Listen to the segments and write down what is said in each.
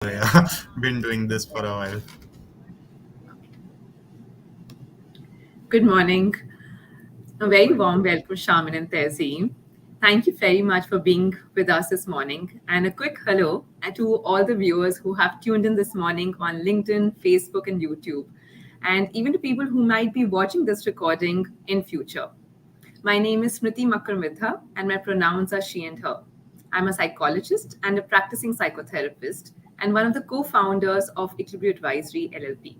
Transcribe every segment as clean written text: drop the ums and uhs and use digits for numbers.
Yeah, been doing this for a while. Good morning. A very warm welcome, Shaman and Tehzeen. Thank you very much for being with us this morning. And a quick hello to all the viewers who have tuned in this morning on LinkedIn, Facebook, and YouTube, and even to people who might be watching this recording in future. My name is Smriti Makarmitha, and my pronouns are she and her. I'm a psychologist and a practicing psychotherapist, and one of the co founders of Equilibrium Advisory LLP.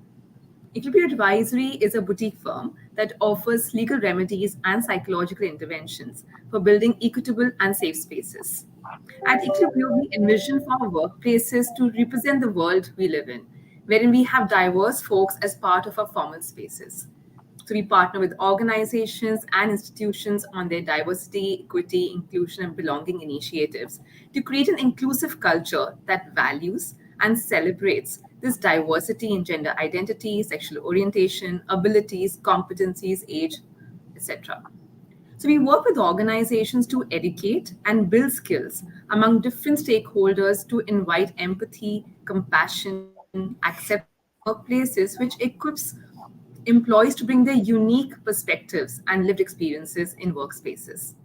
Equilibrium Advisory is a boutique firm that offers legal remedies and psychological interventions for building equitable and safe spaces. At Equilibrium, we envision for our workplaces to represent the world we live in, wherein we have diverse folks as part of our formal spaces. So we partner with organizations and institutions on their diversity, equity, inclusion, and belonging initiatives to create an inclusive culture that values and celebrates this diversity in gender identity, sexual orientation, abilities, competencies, age, etc. So we work with organizations to educate and build skills among different stakeholders to invite empathy, compassion, acceptance in workplaces, which equips employees to bring their unique perspectives and lived experiences in workspaces.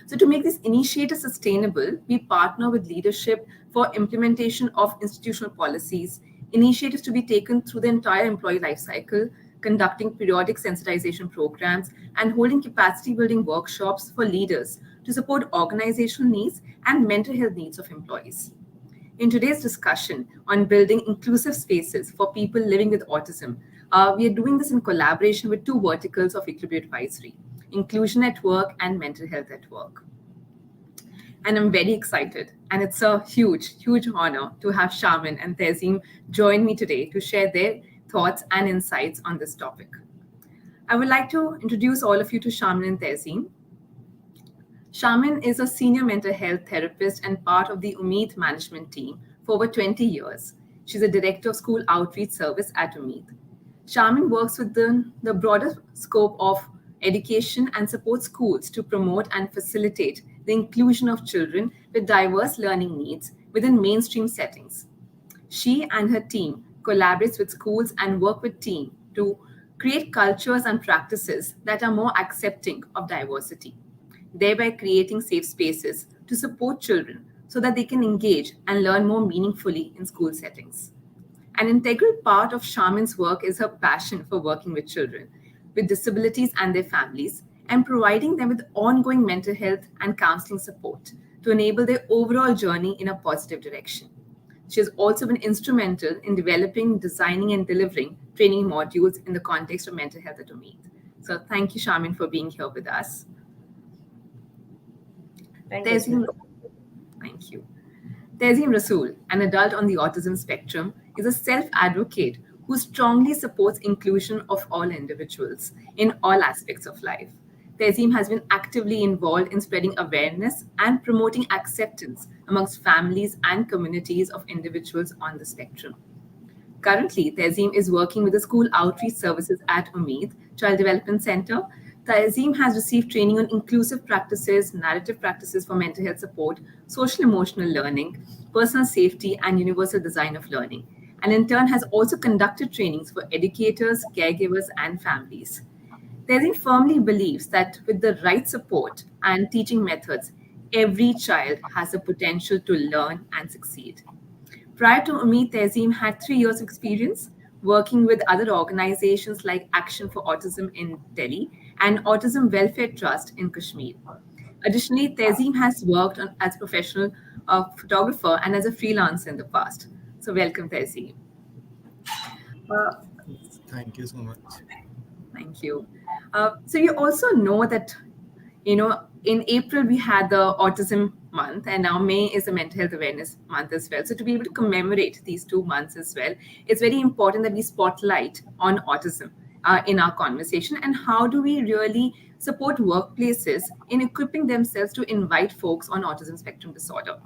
So, to make this initiative sustainable, we partner with leadership for implementation of institutional policies, initiatives to be taken through the entire employee life cycle, conducting periodic sensitization programs, and holding capacity building workshops for leaders to support organizational needs and mental health needs of employees. In today's discussion on building inclusive spaces for people living with autism, we are doing this in collaboration with two verticals of Equilibrium Advisory, Inclusion at Work and Mental Health at Work. And I'm very excited. And it's a huge, huge honor to have Shaman and Tehzeen join me today to share their thoughts and insights on this topic. I would like to introduce all of you to Shaman and Tehzeen. Shaman is a senior mental health therapist and part of the Umeed management team for over 20 years. She's a director of school outreach service at Umeed. Shaman works within the broader scope of education and supports schools to promote and facilitate the inclusion of children with diverse learning needs within mainstream settings. She and her team collaborates with schools and work with teams to create cultures and practices that are more accepting of diversity, thereby creating safe spaces to support children so that they can engage and learn more meaningfully in school settings. An integral part of Shaman's work is her passion for working with children with disabilities and their families and providing them with ongoing mental health and counseling support to enable their overall journey in a positive direction. She has also been instrumental in developing, designing, and delivering training modules in the context of mental health at Umeed. So thank you, Shaman, for being here with us. Thank you, Tehzeen, Smriti. thank you. Tehzeen Rasool, an adult on the autism spectrum, is a self advocate who strongly supports inclusion of all individuals in all aspects of life. Tehzeen has been actively involved in spreading awareness and promoting acceptance amongst families and communities of individuals on the spectrum. Currently, Tehzeen is working with the school outreach services at Umeed Child Development Center. Tehzeen has received training on inclusive practices, narrative practices for mental health support, social emotional learning, personal safety, and universal design of learning. And in turn, has also conducted trainings for educators, caregivers, and families. Tehzeen firmly believes that with the right support and teaching methods, every child has the potential to learn and succeed. Prior to Umid, Tehzeem had 3 years of experience working with other organizations like Action for Autism in Delhi and Autism Welfare Trust in Kashmir. Additionally, Tehzeem has worked as a professional photographer and as a freelancer in the past. So, welcome, Tehzeem. Uh, Thank you so much. Thank you. So you also know that, in April we had the Autism Month, and now May is the Mental Health Awareness Month as well. So to be able to commemorate these 2 months as well, it's very important that we spotlight on autism in our conversation and how do we really support workplaces in equipping themselves to invite folks on autism spectrum disorder.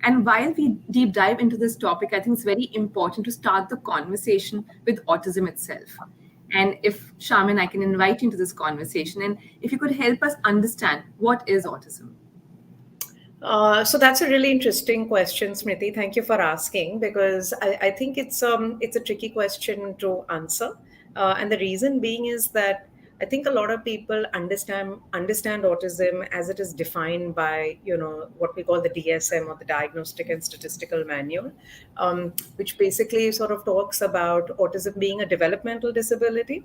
And while we deep dive into this topic, I think it's very important to start the conversation with autism itself. And if Shaman, I can invite you into this conversation, and if you could help us understand what is autism. So that's a really interesting question, Smriti. Thank you for asking because I think it's a tricky question to answer, and the reason being is that I think a lot of people understand autism as it is defined by what we call the DSM, or the Diagnostic and Statistical Manual, which basically sort of talks about autism being a developmental disability,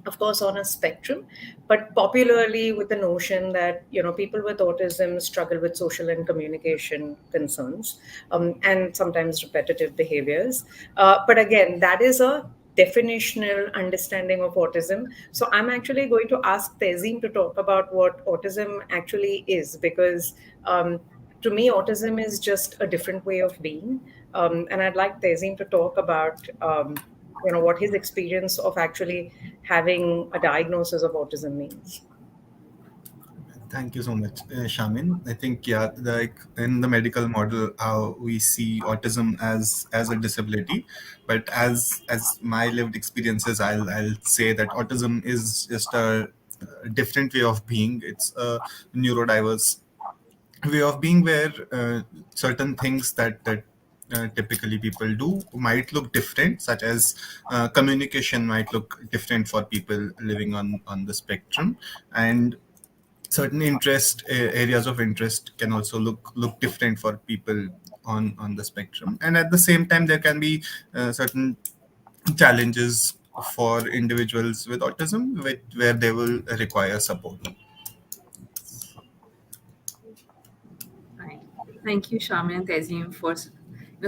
of course on a spectrum, but popularly with the notion that people with autism struggle with social and communication concerns, and sometimes repetitive behaviors. But again, that is a definitional understanding of autism. So I'm actually going to ask Tezim to talk about what autism actually is, because to me autism is just a different way of being, and I'd like Tezim to talk about what his experience of actually having a diagnosis of autism means. Thank you so much, Shamin. I think yeah, like in the medical model, how we see autism as a disability, but as my lived experiences, I'll say that autism is just a different way of being. It's a neurodiverse way of being where certain things that typically people do might look different, such as communication might look different for people living on the spectrum, and certain areas of interest can also look different for people on the spectrum. And at the same time, there can be certain challenges for individuals with autism where they will require support. Right. Thank you, Shaman and Tezim, for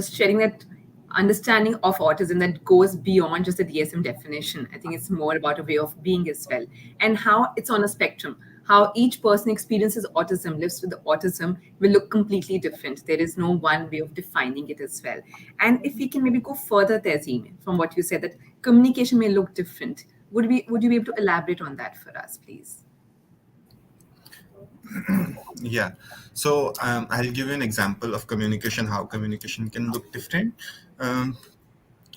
sharing that understanding of autism that goes beyond just the DSM definition. I think it's more about a way of being as well, and how it's on a spectrum. How each person experiences autism, lives with the autism, will look completely different. There is no one way of defining it as well. And if we can maybe go further, Tezim, from what you said, that communication may look different. Would you be able to elaborate on that for us, please? Yeah. So I'll give you an example of communication, how communication can look different. Um,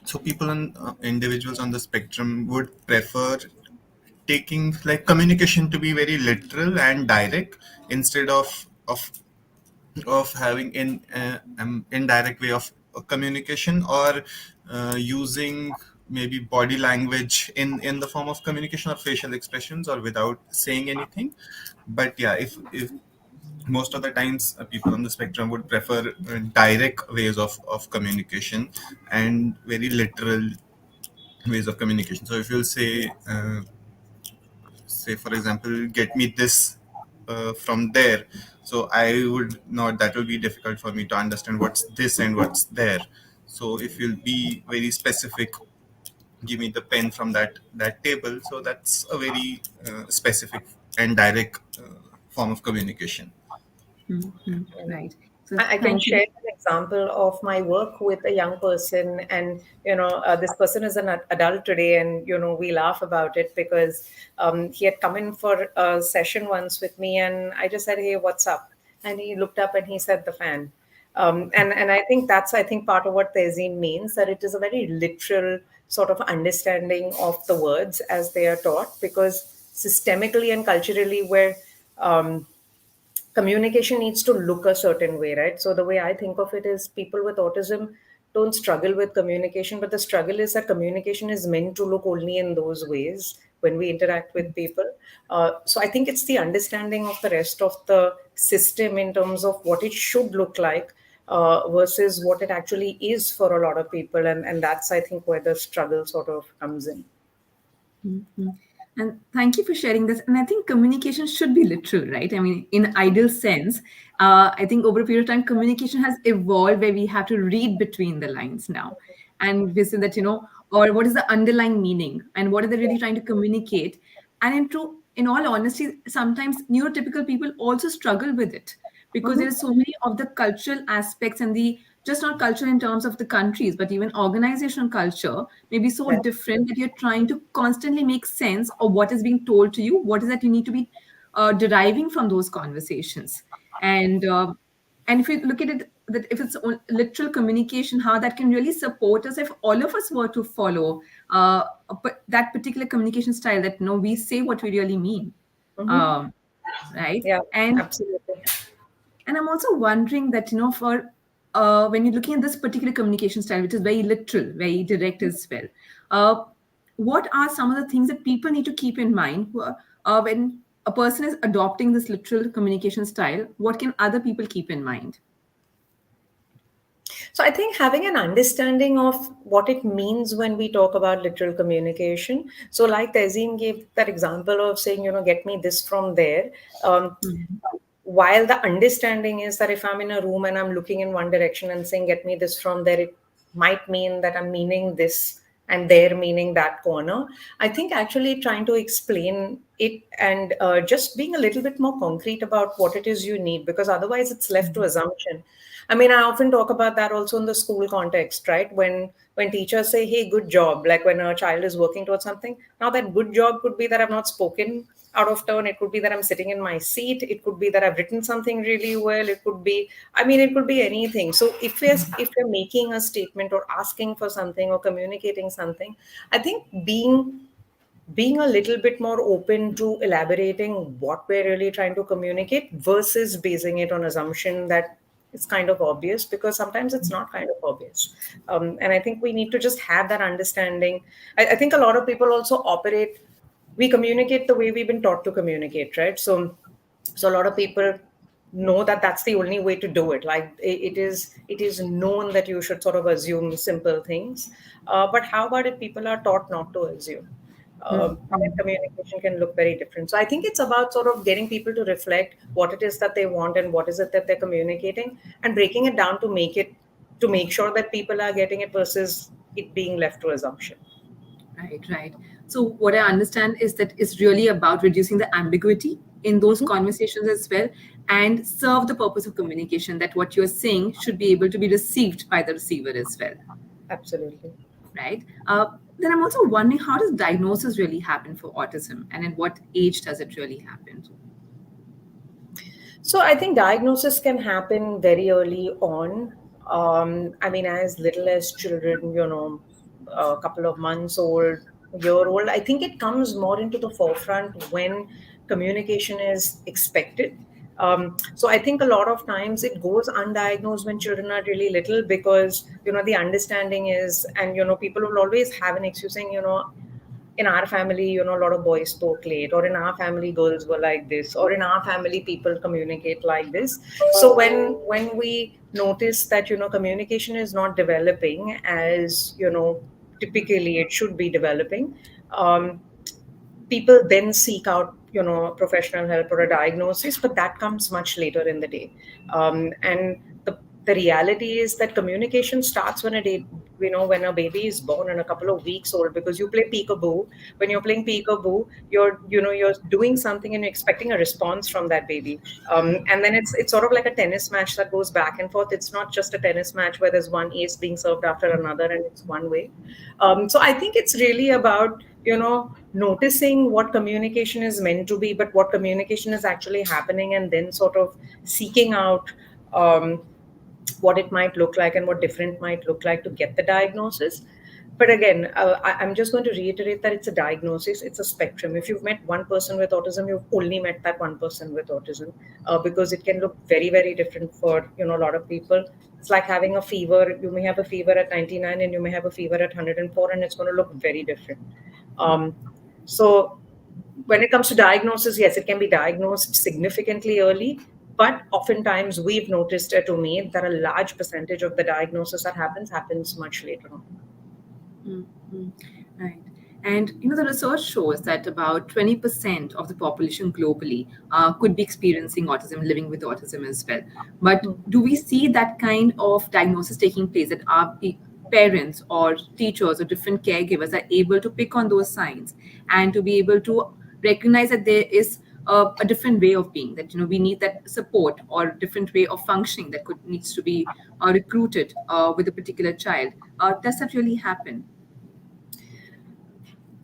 so people and individuals on the spectrum would prefer taking like communication to be very literal and direct instead of having indirect way of communication, or using maybe body language in the form of communication or facial expressions or without saying anything. But yeah, if most of the times people on the spectrum would prefer direct ways of communication and very literal ways of communication. So if you'll say for example, get me this from there, so I would not, that will be difficult for me to understand what's this and what's there. So if you'll be very specific, give me the pen from that table, so that's a very specific and direct form of communication. Hmm. Right. So I can thank share you. an example of my work with a young person, and this person is an adult today, and we laugh about it because he had come in for a session once with me, and I just said, "Hey, what's up?" And he looked up and he said, "The fan." And I think that's, I think, part of what Tehzeen means, that it is a very literal sort of understanding of the words as they are taught, because systemically and culturally, where communication needs to look a certain way, right? So the way I think of it is, people with autism don't struggle with communication, but the struggle is that communication is meant to look only in those ways when we interact with people. So I think it's the understanding of the rest of the system in terms of what it should look like, versus what it actually is for a lot of people, and that's, I think, where the struggle sort of comes in. Mhm. And thank you for sharing this. And I think communication should be literal, right? I mean, in ideal sense, I think over a period of time, communication has evolved where we have to read between the lines now, and we say that or what is the underlying meaning, and what are they really trying to communicate. And in all honesty, sometimes neurotypical people also struggle with it, because there Mhm. are so many of the cultural aspects, and the just not culture in terms of the countries, but even organizational culture may be so Right. different that you're trying to constantly make sense of what is being told to you, what is that you need to be deriving from those conversations. And uh, and if you look at it, that if it's literal communication, how that can really support us if all of us were to follow that particular communication style, that we say what we really mean. Mhm. um, right? Yeah, And absolutely. And I'm also wondering that, for when you're looking at this particular communication style, which is very literal, very direct as well, uh, what are some of the things that people need to keep in mind when a person is adopting this literal communication style? What can other people keep in mind? So I think having an understanding of what it means when we talk about literal communication. So like Tazim gave that example of saying, get me this from there. Um, while the understanding is that if I'm in a room and I'm looking in one direction and saying, get me this from there, it might mean that I'm meaning this and they're meaning that corner. I think actually trying to explain it and just being a little bit more concrete about what it is you need, because otherwise it's left to assumption. I mean, I often talk about that also in the school context, right? When teachers say, "Hey, good job," like when a child is working towards something. Now, that good job could be that I've not spoken out of turn. It could be that I'm sitting in my seat. It could be that I've written something really well. It could be, I mean, it could be anything. So if we're making a statement or asking for something or communicating something, I think being a little bit more open to elaborating what we're really trying to communicate versus basing it on assumption that it's kind of obvious, because sometimes it's not kind of obvious. And I think we need to just have that understanding. I think a lot of people also operate, we communicate the way we've been taught to communicate, right? So a lot of people know that that's the only way to do it. Like it is known that you should sort of assume simple things. But how about if people are taught not to assume? Then communication can look very different. So I think it's about sort of getting people to reflect what it is that they want and what is it that they're communicating, and breaking it down to make sure that people are getting it versus it being left to assumption. Right, right. So what I understand is that it's really about reducing the ambiguity in those Mhm. conversations as well, and serve the purpose of communication, that what you're saying should be able to be received by the receiver as well, Absolutely. right? Then I'm also wondering, how does diagnosis really happen for autism, and in what age does it really happen? So I think diagnosis can happen very early on. I mean, as little as children, a couple of months old, year old. I think it comes more into the forefront when communication is expected. So I think a lot of times it goes undiagnosed when children are really little, because the understanding is, and people will always have an excuse saying, in our family, a lot of boys spoke late, or in our family, girls were like this, or in our family, people communicate like this. So when we notice that communication is not developing as typically it should be developing, um, people then seek out professional help or a diagnosis, but that comes much later in the day. And the reality is that communication starts when a day, when a baby is born and a couple of weeks old, because you play peekaboo. When you're playing peekaboo, you're doing something and you're expecting a response from that baby. And then it's sort of like a tennis match that goes back and forth. It's not just a tennis match where there's one ace being served after another and it's one way. So I think it's really about noticing what communication is meant to be, but what communication is actually happening, and then sort of seeking out what it might look like and what different might look like to get the diagnosis. But again, I'm just going to reiterate that it's a diagnosis, it's a spectrum. If you've met one person with autism, you've only met that one person with autism, because it can look very, very different for a lot of people. It's like having a fever. You may have a fever at 99 and you may have a fever at 104, and it's going to look very different. Um, so when it comes to diagnosis, yes, it can be diagnosed significantly early, but oftentimes we've noticed at Umeed that a large percentage of the diagnosis that happens much later on. Mhm. Right. And the research shows that about 20% of the population globally could be experiencing autism, living with autism as well. But Hmm. do we see that kind of diagnosis taking place, that our parents or teachers or different caregivers are able to pick on those signs and to be able to recognize that there is a different way of being, that we need that support or different way of functioning that could needs to be recruited with a particular child? Does that really happen?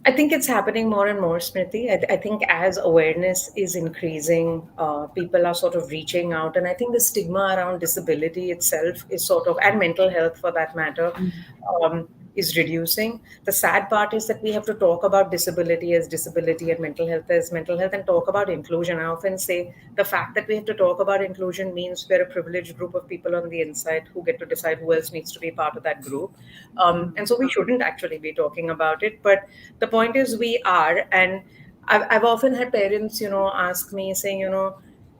I think it's happening more and more, Smriti. I think as awareness is increasing, people are sort of reaching out. And I think the stigma around disability itself is sort of, and mental health for that matter, is reducing. The sad part is that we have to talk about disability as disability and mental health as mental health and talk about inclusion. I often say the fact that we have to talk about inclusion means we're a privileged group of people on the inside who get to decide who else needs to be part of that group. And so we shouldn't actually be talking about it. But the point is, we are. And I've often had parents, ask me saying,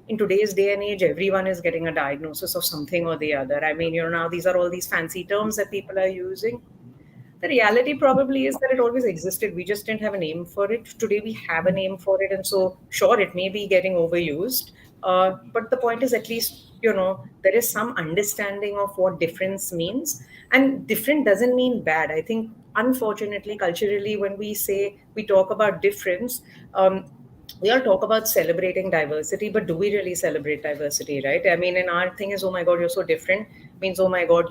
in today's day and age, everyone is getting a diagnosis of something or the other. I mean, now these are all these fancy terms that people are using. The reality probably is that it always existed. We just didn't have a name for it. Today we have a name for it. And so, sure, it may be getting overused. But the point is, at least, there is some understanding of what difference means. And different doesn't mean bad. I think, unfortunately, culturally, when we say we talk about difference, we all talk about celebrating diversity, but do we really celebrate diversity, right? I mean, and our thing is, oh my God, you're so different, means, oh my God,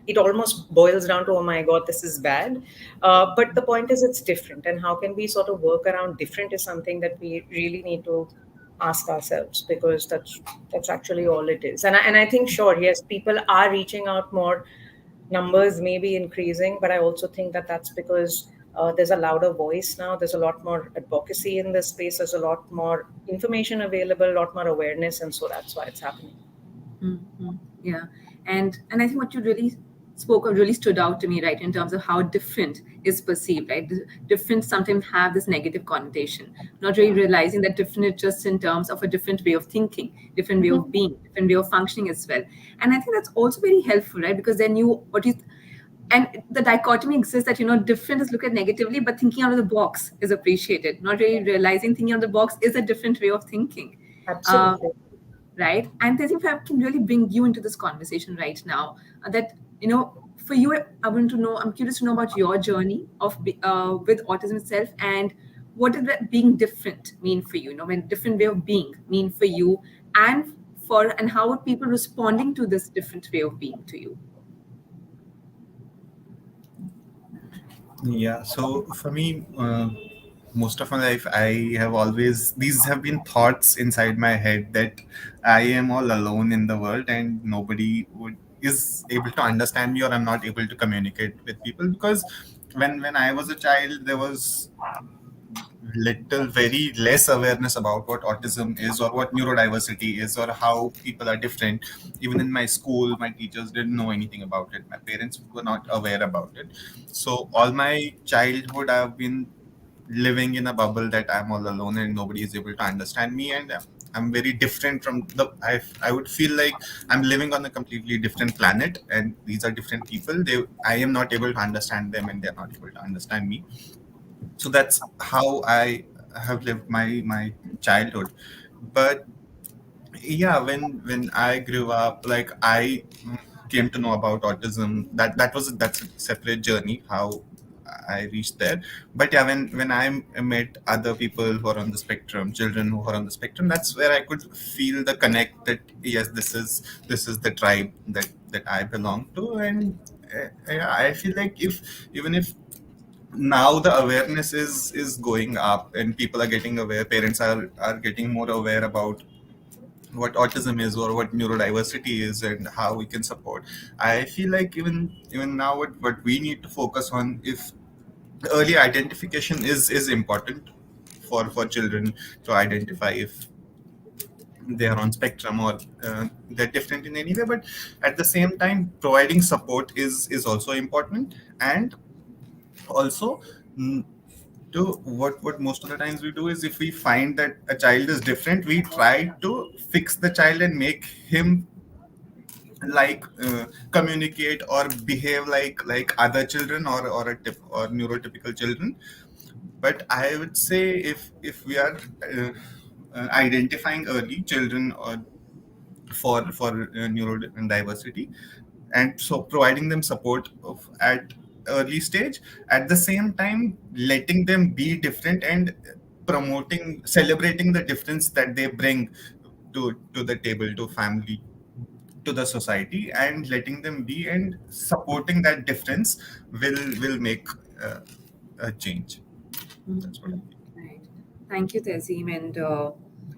it almost boils down to, oh my God, this is bad. But the point is, it's different. And how can we sort of work around different is something that we really need to ask ourselves, because that's actually all it is. And I think, sure, yes, people are reaching out more, numbers may be increasing, but I also think that that's because there's a louder voice now. There's a lot more advocacy in this space. There's a lot more information available, a lot more awareness, and so that's why it's happening. Mm-hmm. Yeah, and I think what you really spoke of really stood out to me, right, in terms of how different is perceived, right? Different sometimes have this negative connotation, not really realizing that different is just in terms of a different way of thinking, different way of being, different way of functioning as well. And I think that's also very helpful, right? Because then you what you and the dichotomy exists that different is looked at negatively, but thinking out of the box is appreciated, not really realizing thinking out of the box is a different way of thinking. uh, Absolutely. right? And I think if I can really bring you into this conversation right now, that for you, I'm curious to know about your journey with autism itself, and what did that being different mean for you? When different way of being mean for you, and and how are people responding to this different way of being to you? Yeah, so for me, most of my life, I have always, these have been thoughts inside my head that I am all alone in the world and nobody is able to understand me, or I'm not able to communicate with people. Because when I was a child, there was little, very less awareness about what autism is or what neurodiversity is or how people are different. Even in my school, my teachers didn't know anything about it. My parents were not aware about it. So all my childhood, I've been living in a bubble that I'm all alone and nobody is able to understand me. And I'm very different from I would feel like I'm living on a completely different planet, and these are different people. I am not able to understand them and they're not able to understand me. So that's how I have lived my childhood. But yeah, when I grew up, like I came to know about autism. That's a separate journey how I reached there. But yeah, when I met other people who are on the spectrum, children who are on the spectrum, that's where I could feel the connect that yes, this is the tribe that I belong to. And yeah, I feel like if even if now the awareness is going up and people are getting aware, parents are getting more aware about what autism is or what neurodiversity is and how we can support. I feel like even now what we need to focus on, if early identification is important for children to identify if they are on spectrum or they're different in any way. But at the same time, providing support is also important. And also, to what most of the times we do is, if we find that a child is different, we try to fix the child and make him like communicate or behave like other children or neurotypical children. But I would say, if we are identifying early children or for neurodiversity, and so providing them support at early stage, at the same time letting them be different and celebrating the difference that they bring to the table, to family, to the society, and letting them be and supporting that difference will make uh, a change. That's what I Mhm. feel. Right. Thank you, Tazim.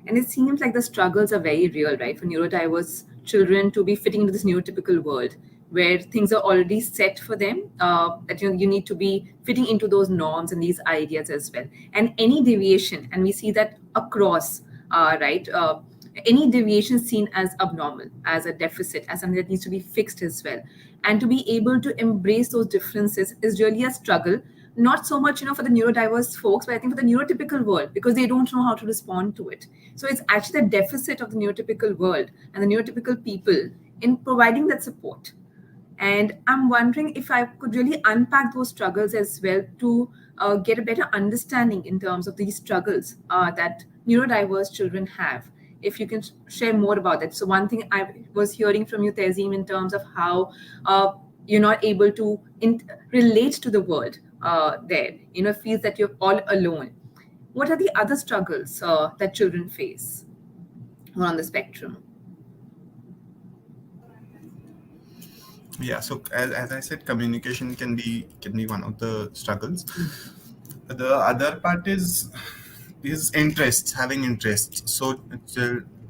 And it seems like the struggles are very real, right, for neurodiverse children to be fitting into this neurotypical world. where things are already set for them, that you need to be fitting into those norms and these ideas as well. And any deviation, and we see that across, right? Any deviation seen as abnormal, as a deficit, as something that needs to be fixed as well. And to be able to embrace those differences is really a struggle, not so much for the neurodiverse folks, but I think for the neurotypical world, because they don't know how to respond to it. So it's actually the deficit of the neurotypical world and the neurotypical people in providing that support. And I'm wondering if I could really unpack those struggles as well to get a better understanding in terms of these struggles that neurodiverse children have. If you can share more about that. So, one thing I was hearing from you, Tehzeem, in terms of how you're not able to relate to the world there, feels that you're all alone. What are the other struggles that children face who are on the spectrum? Yeah, so as I said, communication can be one of the struggles. The other part is interests, having interests. So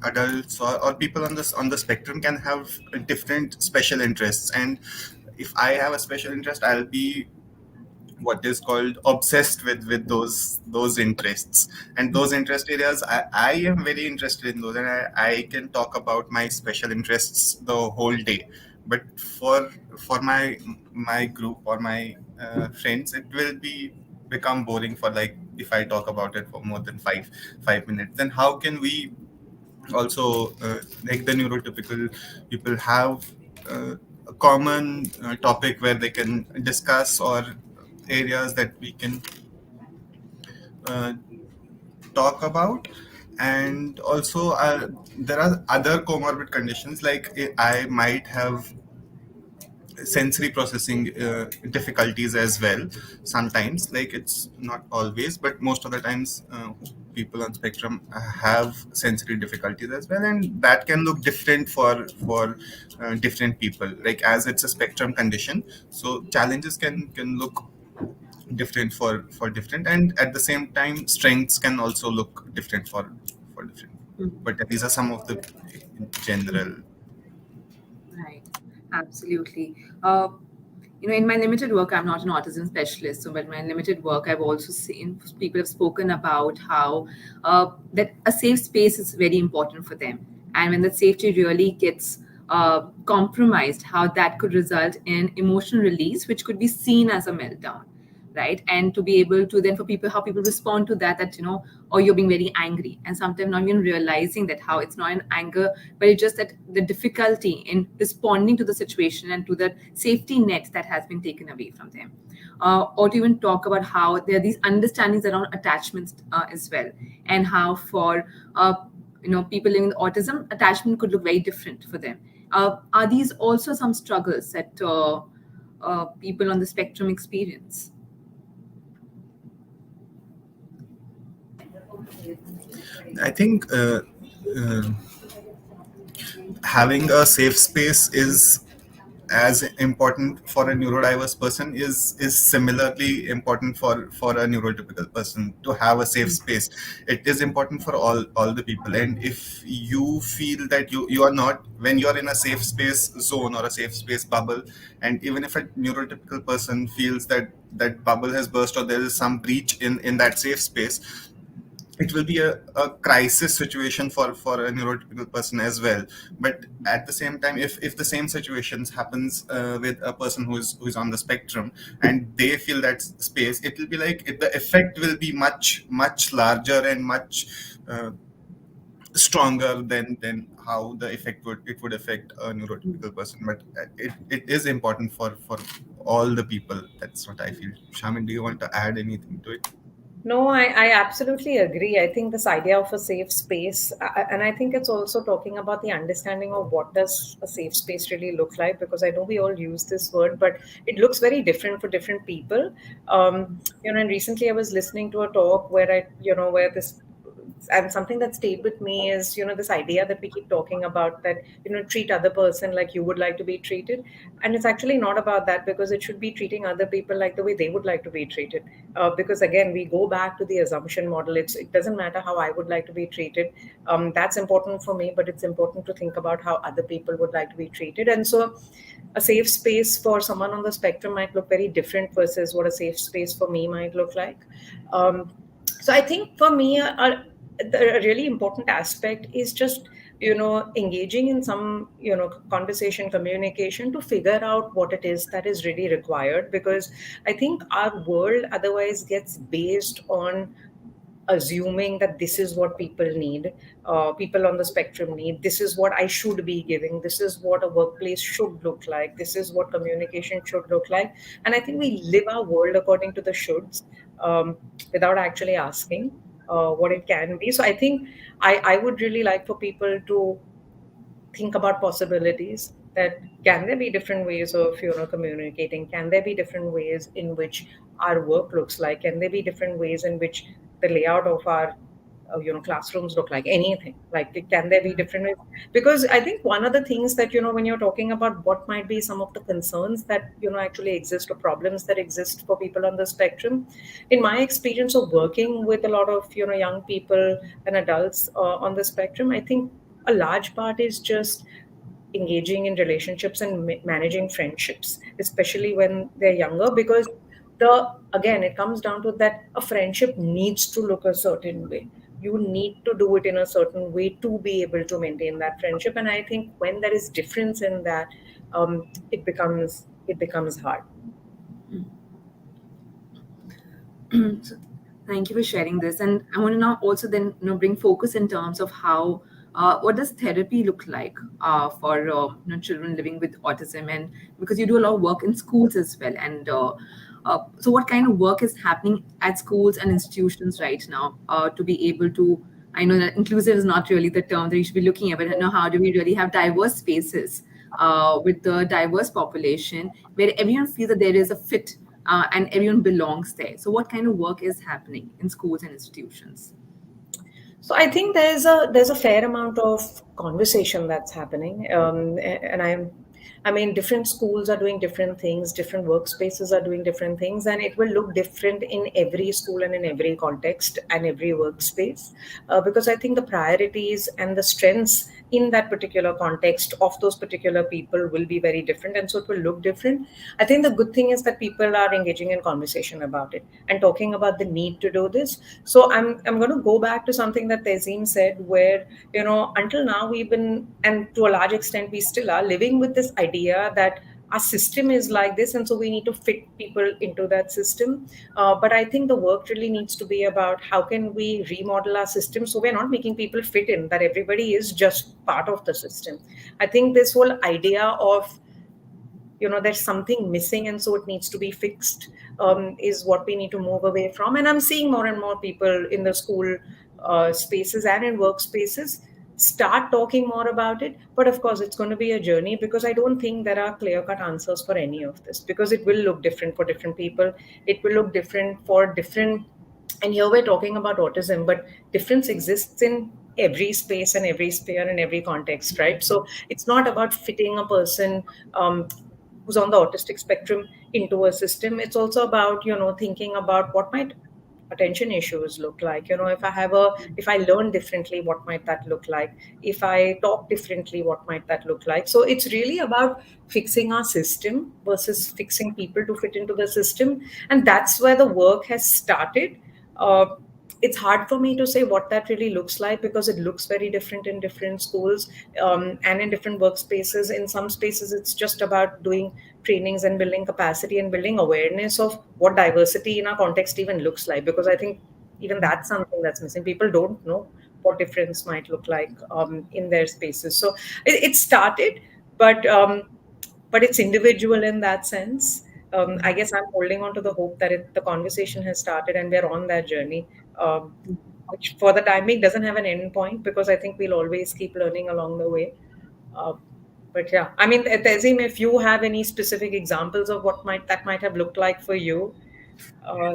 adults or people on the spectrum can have different special interests, and if I have a special interest, I'll be what is called obsessed with those interests, and those interest areas I am very interested in those, and I can talk about my special interests the whole day. But for my group or my friends, it will become boring for, like, if I talk about it for more than five minutes. Then how can we also, like the neurotypical people, have a common topic where they can discuss, or areas that we can uh, talk about. And also, there are other comorbid conditions, like I might have sensory processing difficulties as well sometimes. Like, it's not always, but most of the times people on spectrum have sensory difficulties as well, and that can look different for different people, like, as it's a spectrum condition. So challenges can look different for different, and at the same time strengths can also look different for different. But these are some of the general. Right, absolutely. In my limited work, I'm not an autism specialist, so but my limited work, I've also seen people have spoken about how that a safe space is very important for them, and when that safety really gets compromised, how that could result in emotional release, which could be seen as a meltdown, right? And to be able to then, for people, how people respond to that or you're being very angry, and sometimes not even realizing that how it's not an anger, but it's just that the difficulty in responding to the situation and to the safety net that has been taken away from them. Or to even talk about how there are these understandings around attachments as well, and how for people living with autism, attachment could look very different for them. Are these also some struggles that people on the spectrum experience? I think uh, having a safe space is as important for a neurodiverse person is similarly important for a neurotypical person to have a safe space. It is important for all the people, and if you feel that you are not, when you are in a safe space zone or a safe space bubble, and even if a neurotypical person feels that that bubble has burst, or there is some breach in that safe space, it will be a crisis situation for a neurotypical person as well. But at the same time, if the same situations happens with a person who is on the spectrum, and they feel that space, it will be like the effect will be much larger and much stronger than how the effect would affect a neurotypical person. But it is important for all the people. That's what I feel. Shaman, do you want to add anything to it? No, I absolutely agree. I think this idea of a safe space, and I think it's also talking about the understanding of what does a safe space really look like, because I know we all use this word, but it looks very different for different people. And recently I was listening to a talk where where this and something that stayed with me is, this idea that we keep talking about, that, treat other person like you would like to be treated. And it's actually not about that, because it should be treating other people like the way they would like to be treated. Because again, we go back to the assumption model. It doesn't matter how I would like to be treated. That's important for me, but it's important to think about how other people would like to be treated. And so a safe space for someone on the spectrum might look very different versus what a safe space for me might look like. Um, so I think for me, a really important aspect is just, engaging in some, conversation, communication, to figure out what it is that is really required. Because I think our world otherwise gets based on assuming that this is what people need, people on the spectrum need, this is what I should be giving, this is what a workplace should look like, this is what communication should look like. And I think we live our world according to the shoulds, without actually asking what it can be. So I think I would really like for people to think about possibilities, that can there be different ways of, communicating, can there be different ways in which our work looks like, can there be different ways in which the layout of our classrooms look like, anything like, can there be different ways? Because I think one of the things that, when you're talking about what might be some of the concerns that, actually exist, or problems that exist for people on the spectrum, in my experience of working with a lot of, young people and adults on the spectrum, I think a large part is just engaging in relationships and managing friendships, especially when they're younger. Because again, it comes down to that a friendship needs to look a certain way. You need to do it in a certain way to be able to maintain that friendship. And I think when there is difference in that, it becomes hard. So thank you for sharing this. And I want to now also then bring focus in terms of how what does therapy look like for children living with autism, and because you do a lot of work in schools as well. And so what kind of work is happening at schools and institutions right now to be able to, I know that inclusive is not really the term that you should be looking at, but how do we really have diverse spaces with the diverse population where everyone feels that there is a fit and everyone belongs there. So, what kind of work is happening in schools and institutions? So I think there's a fair amount of conversation that's happening, and I mean, different schools are doing different things, different workspaces are doing different things, and it will look different in every school and in every context and every workspace, because I think the priorities and the strengths in that particular context of those particular people will be very different, and so it will look different. I think the good thing is that people are engaging in conversation about it and talking about the need to do this. So I'm going to go back to something that Tezim said, where, until now we've been, and to a large extent we still are, living with this idea that our system is like this, and so we need to fit people into that system. But I think the work really needs to be about how can we remodel our system so we're not making people fit in, that everybody is just part of the system. I think this whole idea of, there's something missing and so it needs to be fixed, is what we need to move away from. And I'm seeing more and more people in the school spaces and in workspaces start talking more about it. But of course, it's going to be a journey, because I don't think there are clear cut answers for any of this, because it will look different for different people. It will look different for different, and here we're talking about autism, but difference exists in every space and every sphere and every context, right? So it's not about fitting a person who's on the autistic spectrum into a system. It's also about, thinking about what might attention issues look like. If I learn differently, what might that look like? If I talk differently, what might that look like? So it's really about fixing our system versus fixing people to fit into the system. And that's where the work has started. uh, it's hard for me to say what that really looks like, because it looks very different in different schools, and in different workspaces. In some spaces, it's just about doing trainings and building capacity and building awareness of what diversity in our context even looks like. Because I think even that's something that's missing. People don't know what difference might look like in their spaces. So it started, but it's individual in that sense. I guess I'm holding on to the hope that the conversation has started and we're on that journey, um, which for the time being doesn't have an end point, because I think we'll always keep learning along the way. Uh, but yeah, I mean, Tezim, if you have any specific examples of what might have looked like for you. uh,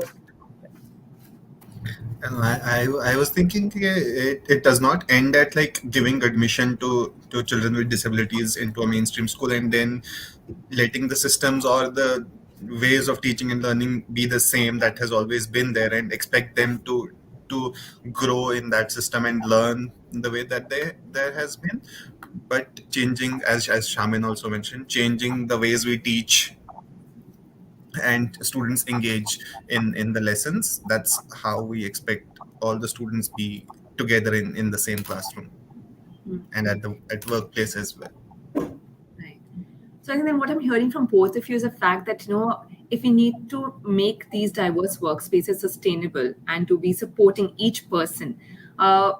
And I was thinking it does not end at like giving admission to children with disabilities into a mainstream school and then letting the systems or the ways of teaching and learning be the same that has always been there and expect them to grow in that system and learn the way that there has been, but changing, as Shamin also mentioned, changing the ways we teach and students engage in the lessons. That's how we expect all the students be together in the same classroom and at workplace as well. Right. So I think then what I'm hearing from both of you is the fact that, if we need to make these diverse workspaces sustainable and to be supporting each person,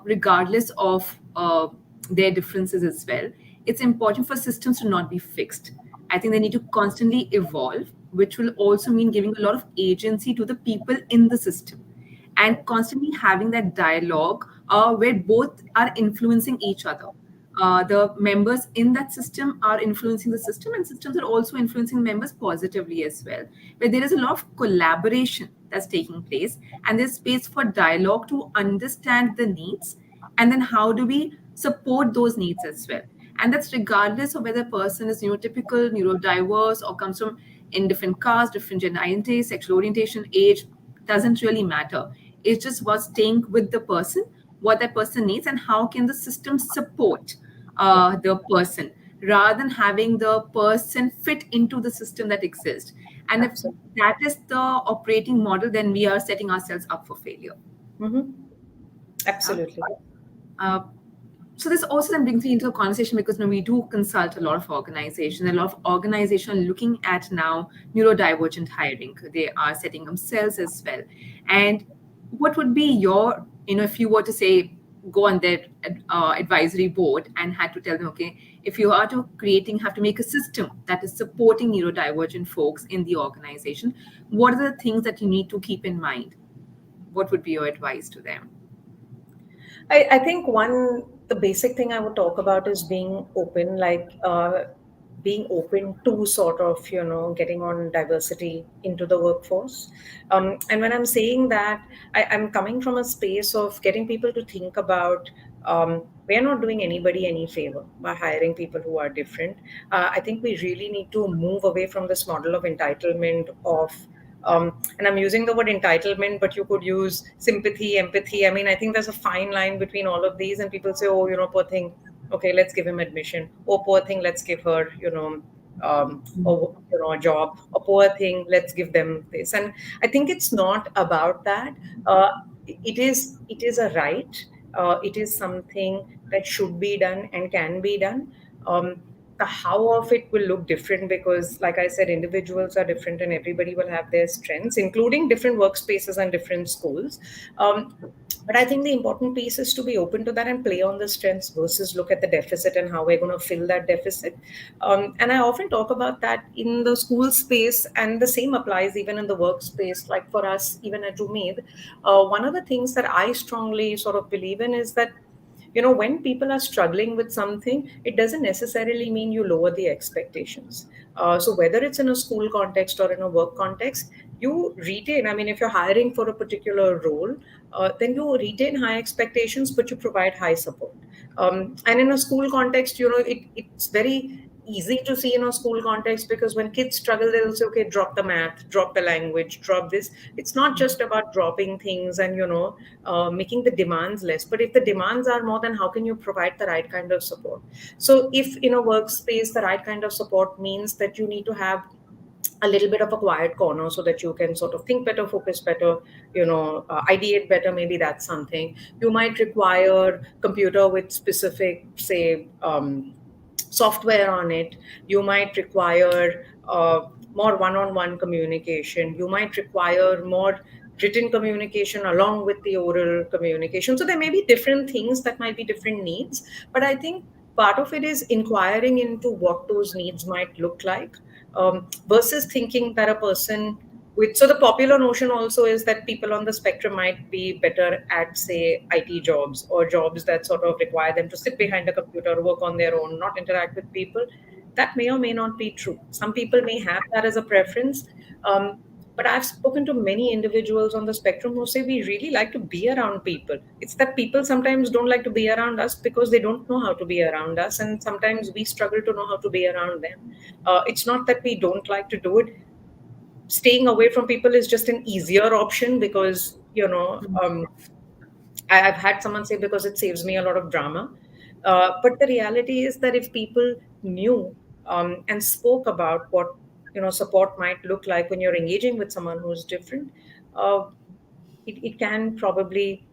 regardless of their differences as well, it's important for systems to not be fixed. I think they need to constantly evolve, which will also mean giving a lot of agency to the people in the system and constantly having that dialogue where both are influencing each other. The members in that system are influencing the system, and systems are also influencing members positively as well. Where there is a lot of collaboration that's taking place, and there's space for dialogue to understand the needs, and then how do we support those needs as well. And that's regardless of whether a person is neurotypical, neurodiverse, or comes from in different castes, different gender identity, sexual orientation, age, doesn't really matter. It's just about staying with the person, what that person needs, and how can the system support the person rather than having the person fit into the system that exists. And if Absolutely. that is the operating model, then we are setting ourselves up for failure. Hmm. Uh, Absolutely. uh, so this also then brings me into a conversation because we do consult a lot of organizations. A lot of organizations are looking at now neurodivergent hiring. They are setting themselves as well. And what would be your, if you were to say go on their advisory board and had to tell them, okay, if you are to creating, have to make a system that is supporting neurodivergent folks in the organization, what are the things that you need to keep in mind? What would be your advice to them? I think the basic thing I would talk about is being open, like being open to sort of, getting on diversity into the workforce. And when I'm saying that, I'm coming from a space of getting people to think about we're not doing anybody any favor by hiring people who are different. I think we really need to move away from this model of entitlement of and I'm using the word entitlement, but you could use sympathy, empathy. I mean, I think there's a fine line between all of these, and people say, oh, poor thing, okay, let's give him admission. Oh, poor thing, let's give her, a job. A poor thing, let's give them this. And I think it's not about that. It is a right. It is something that should be done and can be done. The how of it will look different because, like I said, individuals are different and everybody will have their strengths, including different workspaces and different schools. But I think the important piece is to be open to that and play on the strengths versus look at the deficit and how we're going to fill that deficit. And I often talk about that in the school space, and the same applies even in the workspace. Like for us, even at Umeed, one of the things that I strongly sort of believe in is that when people are struggling with something, it doesn't necessarily mean you lower the expectations. So whether it's in a school context or in a work context, you retain, I mean, if you're hiring for a particular role, then you retain high expectations, but you provide high support. And in a school context, it's very easy to see in a school context because when kids struggle, they'll say, okay, drop the math, drop the language, drop this. It's not just about dropping things and, making the demands less. But if the demands are more, then how can you provide the right kind of support? So if in a workspace, the right kind of support means that you need to have a little bit of a quiet corner so that you can sort of think better, focus better, ideate better. Maybe that's something. You might require computer with specific, say, software on it. You might require more one-on-one communication. You might require more written communication along with the oral communication. So there may be different things that might be different needs, but I think part of it is inquiring into what those needs might look like, versus thinking that a person so the popular notion also is that people on the spectrum might be better at, say, IT jobs or jobs that sort of require them to sit behind a computer, work on their own, not interact with people. That may or may not be true. Some people may have that as a preference. But I've spoken to many individuals on the spectrum who say we really like to be around people. It's that people sometimes don't like to be around us because they don't know how to be around us. And sometimes we struggle to know how to be around them. It's not that we don't like to do it. Staying away from people is just an easier option because, I've had someone say because it saves me a lot of drama. But the reality is that if people knew and spoke about what support might look like when you're engaging with someone who's different, uh, it can probably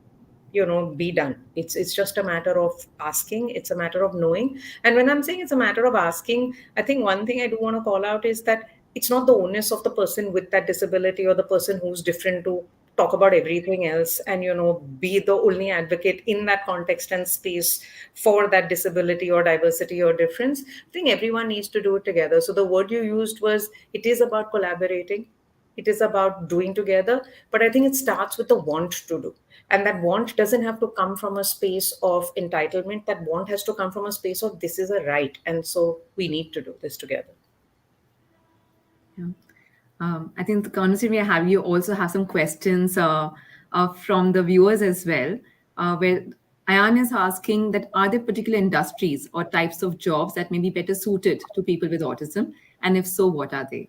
be done. It's just a matter of asking. It's a matter of knowing. And when I'm saying it's a matter of asking, I think one thing I do want to call out is that it's not the onus of the person with that disability or the person who's different to talk about everything else and be the only advocate in that context and space for that disability or diversity or difference. I think everyone needs to do it together. So the word you used was, it is about collaborating, it is about doing together, but I think it starts with the want to do. And that want doesn't have to come from a space of entitlement. That want has to come from a space of, this is a right. And so we need to do this together. Yeah. I think the conversation we are having, you also have some questions from the viewers as well, where Ayan is asking that are there particular industries or types of jobs that may be better suited to people with autism? And if so, what are they?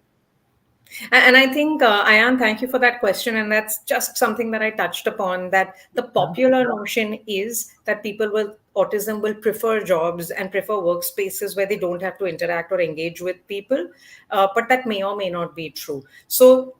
And I think, Ayan, thank you for that question. And that's just something that I touched upon, that the Yeah. popular notion is that people with autism will prefer jobs and prefer workspaces where they don't have to interact or engage with people. But that may or may not be true. So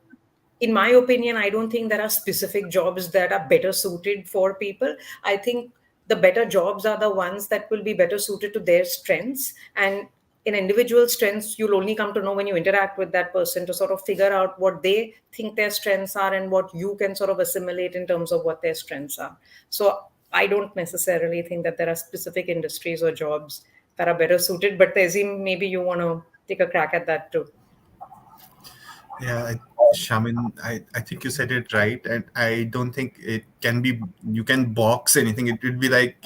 in my opinion, I don't think there are specific jobs that are better suited for people. I think the better jobs are the ones that will be better suited to their strengths. And in individual strengths, you'll only come to know when you interact with that person to sort of figure out what they think their strengths are and what you can sort of assimilate in terms of what their strengths are. So I don't necessarily think that there are specific industries or jobs that are better suited. But Tezim, maybe you want to take a crack at that too. Yeah, Shamin, I think you said it right, and I don't think it can be, you can box anything. It would be like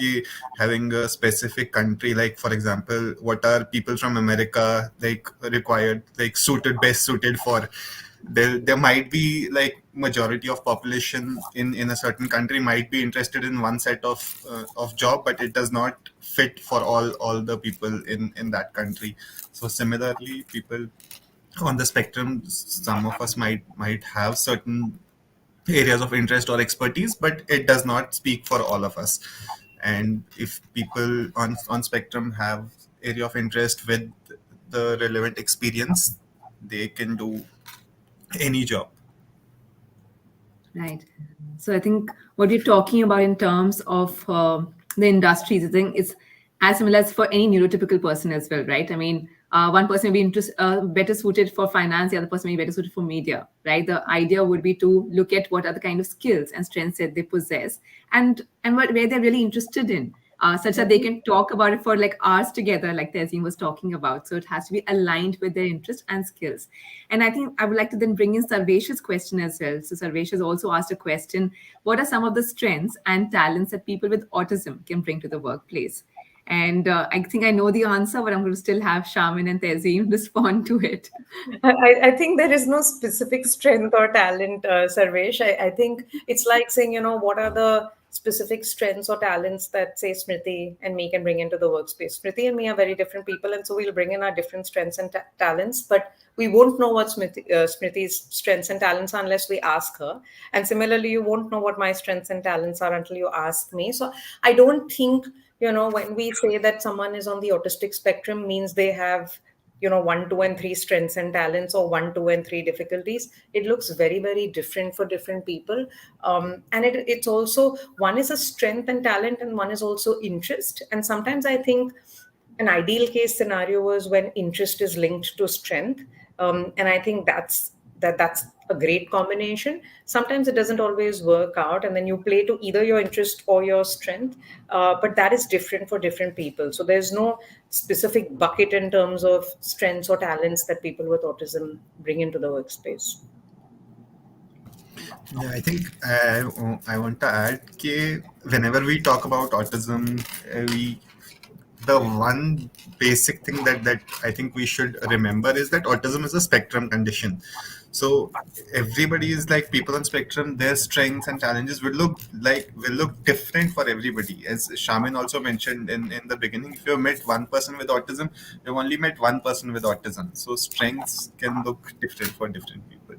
having a specific country, like for example, what are people from America like required, like best suited for? There might be like majority of population in a certain country might be interested in one set of job, but it does not fit for all the people in that country. So similarly, people on the spectrum, some of us might have certain areas of interest or expertise, but it does not speak for all of us. And if people on spectrum have area of interest with the relevant experience, they can do any job. Right. So I think what you're talking about in terms of the industries, I think it's as similar as for any neurotypical person as well, right? I mean, one person may be better suited for finance, the other person may be better suited for media, right? The idea would be to look at what are the kind of skills and strengths that they possess, and where they're really interested in, such that they can talk about it for like hours together, like Tezin was talking about. So it has to be aligned with their interest and skills. And I think I would like to then bring in Sarvesh's question as well. So Sarvesh has also asked a question: what are some of the strengths and talents that people with autism can bring to the workplace? And I think I know the answer, but I'm going to still have Shaman and Tezim respond to it. I think there is no specific strength or talent, Sarvesh. I think it's like saying, what are the specific strengths or talents that, say, Smriti and me can bring into the workspace. Smriti and me are very different people, and so we'll bring in our different strengths and talents, but we won't know what Smriti's strengths and talents are unless we ask her. And similarly, you won't know what my strengths and talents are until you ask me. So I don't think, when we say that someone is on the autistic spectrum means they have 1, 2, and 3 strengths and talents, or 1, 2, and 3 difficulties. It looks very, very different for different people. And it's also, one is a strength and talent, and one is also interest. And sometimes I think an ideal case scenario is when interest is linked to strength. And I think that's a great combination. Sometimes it doesn't always work out, and then you play to either your interest or your strength. But that is different for different people. So there's no specific bucket in terms of strengths or talents that people with autism bring into the workspace. Yeah, I think I want to add that whenever we talk about autism, we the one basic thing that I think we should remember is that autism is a spectrum condition. So everybody is like people on spectrum, their strengths and challenges will look different for everybody. As Shaman also mentioned in the beginning, if you've met one person with autism, you've only met one person with autism. So strengths can look different for different people.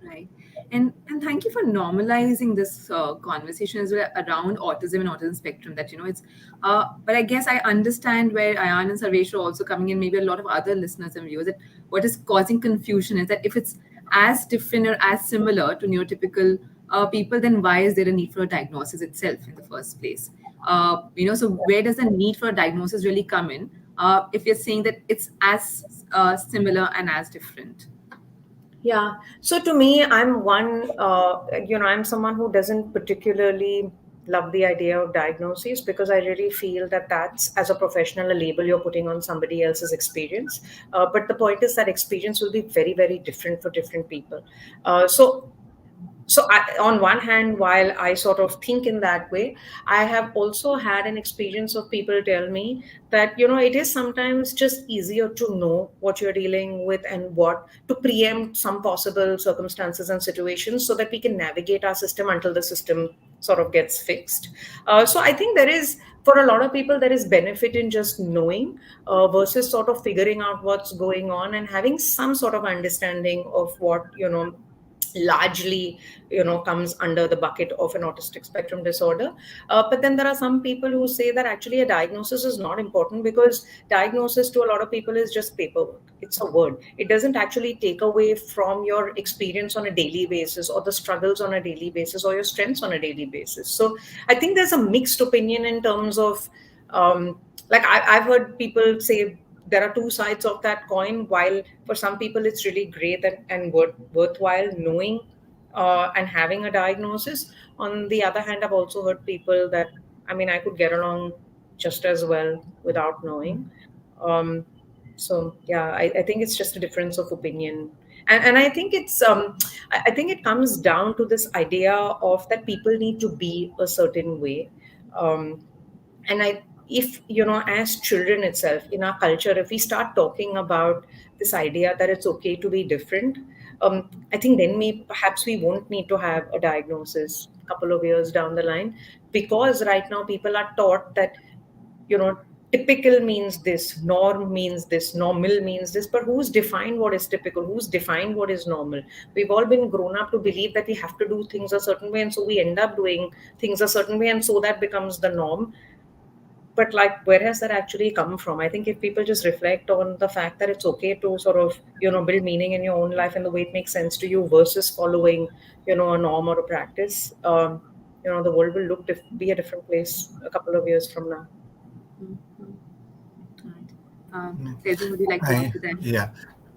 Right. And thank you for normalizing this conversation as well around autism and autism spectrum. That it's, but I guess I understand where Ayan and Sarvesh are also coming in. Maybe a lot of other listeners and viewers, that what is causing confusion is that if it's as different or as similar to neurotypical people, then why is there a need for a diagnosis itself in the first place? So where does the need for a diagnosis really come in? If you're saying that it's as similar and as different. Yeah. So to me, I'm someone who doesn't particularly love the idea of diagnosis, because I really feel that that's, as a professional, a label you're putting on somebody else's experience. But the point is that experience will be very, very different for different people. On one hand, while I sort of think in that way, I have also had an experience of people tell me that, it is sometimes just easier to know what you're dealing with and what to preempt some possible circumstances and situations, so that we can navigate our system until the system sort of gets fixed. So I think for a lot of people, there is benefit in just knowing, versus sort of figuring out what's going on and having some sort of understanding of what, largely, comes under the bucket of an autistic spectrum disorder. But then there are some people who say that actually a diagnosis is not important, because diagnosis to a lot of people is just paperwork. It's a word. It doesn't actually take away from your experience on a daily basis, or the struggles on a daily basis, or your strengths on a daily basis. So I think there's a mixed opinion in terms of, I've heard people say there are two sides of that coin. While for some people it's really great and worthwhile knowing, and having a diagnosis. On the other hand, I've also heard people that, I mean, I could get along just as well without knowing. Um, so yeah, I think it's just a difference of opinion. And I think I think it comes down to this idea of that people need to be a certain way. Um, and I if as children itself, in our culture, if we start talking about this idea that it's okay to be different, I think then perhaps we won't need to have a diagnosis a couple of years down the line, because right now people are taught that, you know typical means this, norm means this, normal means this. But who's defined what is typical? Who's defined what is normal? We've all been grown up to believe that we have to do things a certain way, and so we end up doing things a certain way, and so that becomes the norm. But like, where has that actually come from? I think if people just reflect on the fact that it's okay to sort of, build meaning in your own life in the way it makes sense to you, versus following, a norm or a practice, the world will be a different place a couple of years from now. Mhm. Right. Tezin, would you like to add I to that? Yeah.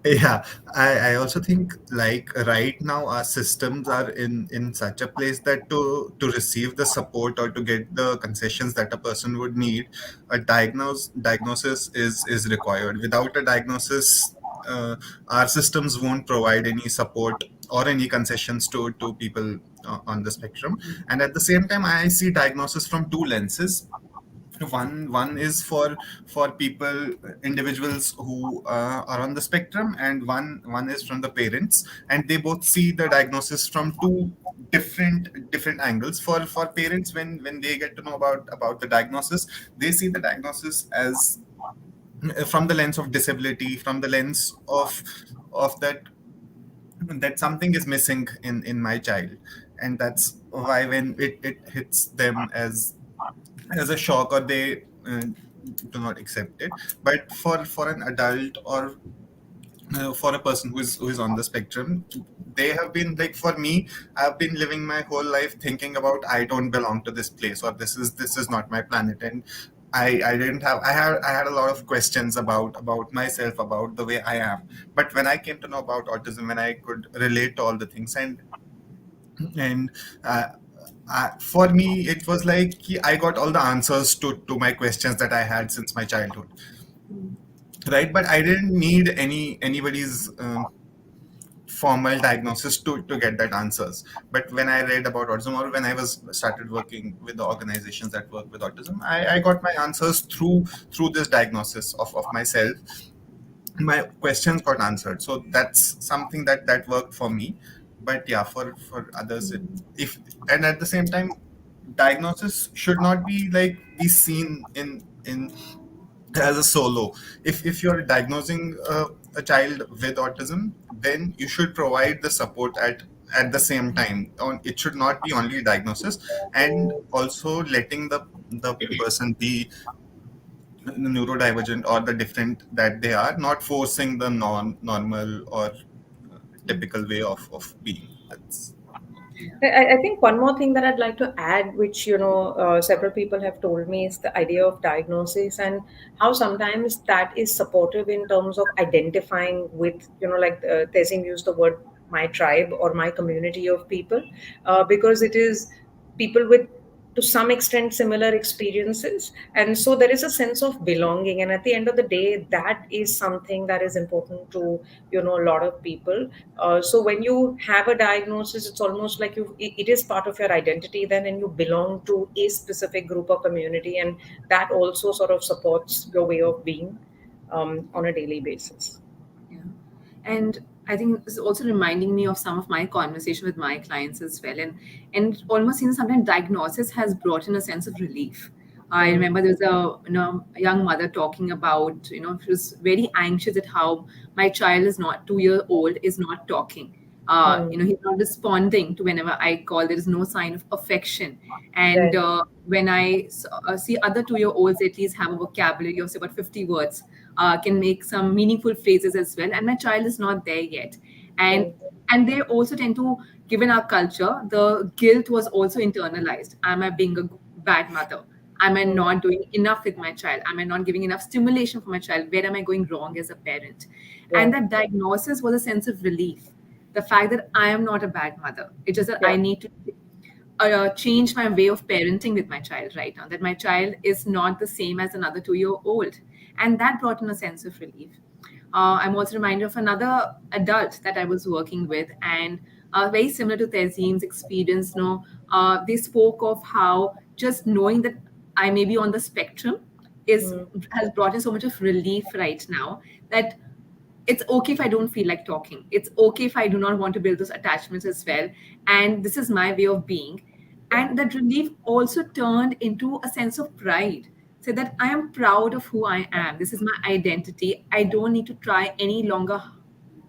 Yeah, I also think like right now our systems are in such a place that to receive the support or to get the concessions that a person would need, a diagnosis is required. Without a diagnosis, our systems won't provide any support or any concessions to people on the spectrum. And at the same time, I see diagnosis from two lenses. One is for people, individuals who are on the spectrum, and one is from the parents, and they both see the diagnosis from two different angles. For parents, when they get to know about the diagnosis, they see the diagnosis as from the lens of disability, from the lens of that something is missing in my child. And that's why when it hits them as a shock, or they do not accept it. But for an adult, or for a person who is on the spectrum, they have been like, for me, I've been living my whole life thinking about, I don't belong to this place, or this is not my planet. And I didn't have I had a lot of questions about myself, about the way I am. But when I came to know about autism, when I could relate to all the things, and uh, for me, it was like I got all the answers to my questions that I had since my childhood, right? But I didn't need anybody's formal diagnosis to get that answers. But when I read about autism, or when I was started working with the organizations that work with autism, I got my answers through this diagnosis of myself. my questions got answered. So that's something that worked for me. But yeah, for others, if and at the same time, diagnosis should not be like be seen in as a solo. If you're diagnosing a child with autism, then you should provide the support at the same time. It should not be only diagnosis, and also letting the person be neurodivergent or the different that they are, not forcing the normal or typical way of being. That's I think one more thing that I'd like to add, which several people have told me, is the idea of diagnosis and how sometimes that is supportive in terms of identifying with, like Tezin used the word my tribe or my community of people, because it is people with to some extent similar experiences, and so there is a sense of belonging, and at the end of the day that is something that is important to a lot of people. So when you have a diagnosis, it's almost like it is part of your identity then, and you belong to a specific group or community, and that also sort of supports your way of being on a daily basis. Yeah. And I think this is also reminding me of some of my conversation with my clients as well. And almost sometimes diagnosis has brought in a sense of relief. I Mm, remember there was a young mother talking about, she was very anxious at how my child is not 2 year old, is not talking. mm, He's not responding to whenever I call. There is no sign of affection. And right, when I see other 2 year olds at least have a vocabulary of say about 50 words, can make some meaningful phrases as well. And my child is not there yet. And right, and they also tend to, given our culture, the guilt was also internalized. Am I being a bad mother? Am I mm, not doing enough with my child? Am I not giving enough stimulation for my child? Where am I going wrong as a parent? yeah, And that diagnosis was a sense of relief. The fact that I am not a bad mother. It's just that yeah, I need to change my way of parenting with my child right now, that my child is not the same as another 2 year old. And that brought in a sense of relief. I'm also reminded of another adult that I was working with, and very similar to Tehzeen's experience. They spoke of how just knowing that I may be on the spectrum is mm, has brought in so much of relief right now, that it's okay if I don't feel like talking. It's okay if I do not want to build those attachments as well. And this is my way of being. yeah, And that relief also turned into a sense of pride. So that I am proud of who I am. This is my identity. I don't need to try any longer,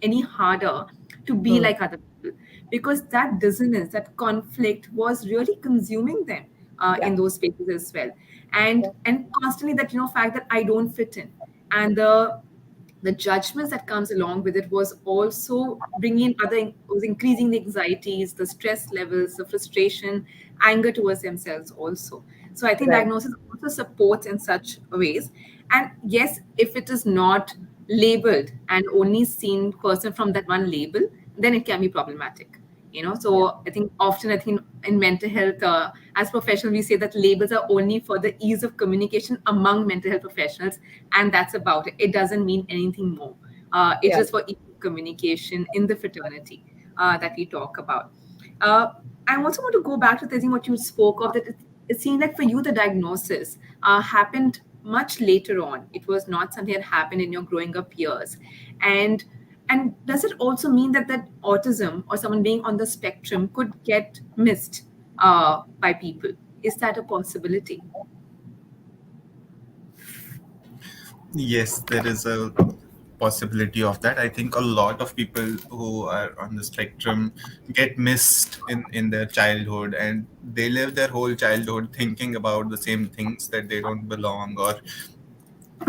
any harder to be mm, like other people. Because that dissonance, that conflict was really consuming them yeah, in those spaces as well. yeah, And constantly that, fact that I don't fit in. And the judgments that comes along with it was also bringing in was increasing the anxieties, the stress levels, the frustration, anger towards themselves also. So I think right, diagnosis also supports in such ways. And yes, if it is not labeled and only seen person from that one label, then it can be problematic. yeah, So I think often, I think in mental health, as professionals, we say that labels are only for the ease of communication among mental health professionals, and that's about it. It doesn't mean anything more. It's yeah. just for ease of communication in the fraternity that we talk about. uh, I also want to go back to the thing what you spoke of, that it seemed like for you the diagnosis happened much later on. It was not something that happened in your growing up years. And and does it also mean that autism or someone being on the spectrum could get missed by people? Is that a possibility? yes, there is a possibility of that. I think a lot of people who are on the spectrum get missed in their childhood, and they live their whole childhood thinking about the same things, that they don't belong, or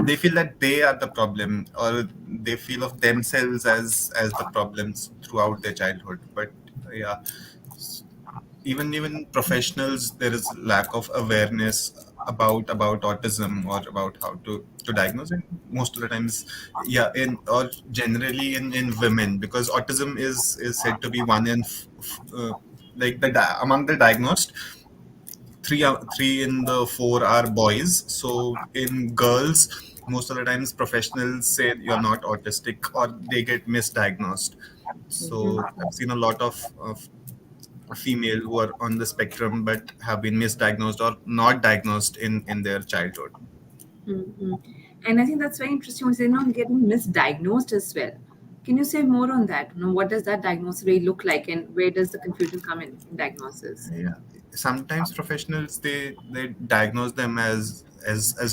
they feel that they are the problem, or they feel of themselves as the problems throughout their childhood. But yeah, even professionals, there is lack of awareness about autism or about how to diagnose it most of the times. Yeah, in or generally in women, because autism is said to be one in like among the diagnosed, three in the four are boys. So in girls, most of the times professionals say you're not autistic, or they get misdiagnosed. So I've seen a lot of female who are on the spectrum but have been misdiagnosed or not diagnosed in their childhood. Mhm. And I think that's very interesting. They're not getting misdiagnosed as well. Can you say more on that? What does that diagnosis really look like, and where does the confusion come in diagnosis? Yeah, sometimes professionals they diagnose them as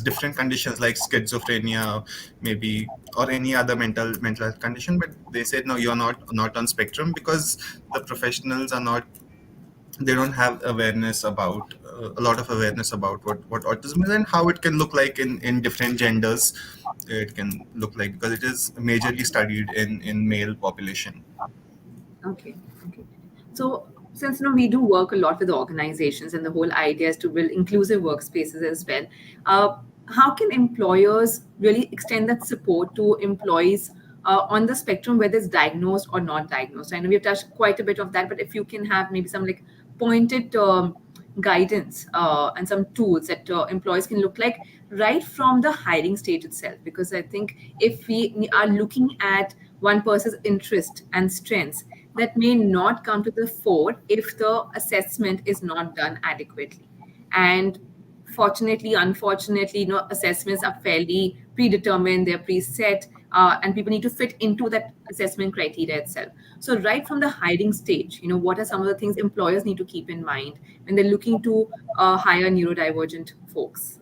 different conditions like schizophrenia, maybe, or any other mental health condition, but they said no, you're not on spectrum, because the professionals are not, they don't have awareness about a lot of awareness about what autism is and how it can look like in different genders. It can look like, because it is majorly studied in male population. Okay, okay. So since we do work a lot with organizations, and the whole idea is to build inclusive workspaces as well, how can employers really extend that support to employees on the spectrum, whether it's diagnosed or not diagnosed? I know we've touched quite a bit of that, but if you can have maybe some like pointed guidance and some tools that employees can look like right from the hiring stage itself, because I think if we are looking at one person's interest and strengths, that may not come to the fore if the assessment is not done adequately. And fortunately, unfortunately, assessments are fairly predetermined, they're preset, and people need to fit into that assessment criteria itself. So right from the hiring stage, what are some of the things employers need to keep in mind when they're looking to hire neurodivergent folks?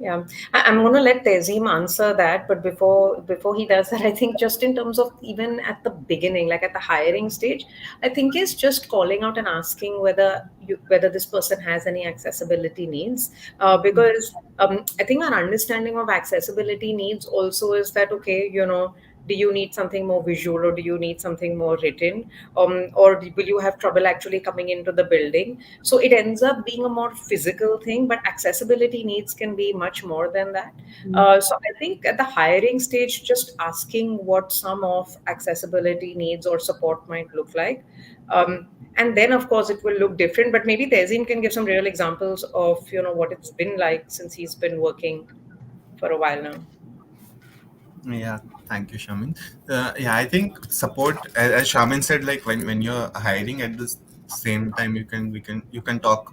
Yeah, I'm going to let Tehzeem answer that, but before he does that, I think just in terms of even at the beginning, like at the hiring stage, I think is just calling out and asking whether this person has any accessibility needs, because I think our understanding of accessibility needs also is that, okay, do you need something more visual, or do you need something more written, or will you have trouble actually coming into the building? So it ends up being a more physical thing, but accessibility needs can be much more than that. So I think at the hiring stage, just asking what some of accessibility needs or support might look like. And then, of course, it will look different. But maybe Tehzeem can give some real examples of what it's been like since he's been working for a while now. Yeah, thank you, Shamin. Yeah, I think support, as Shamin said, like when you're hiring, at the same time you can talk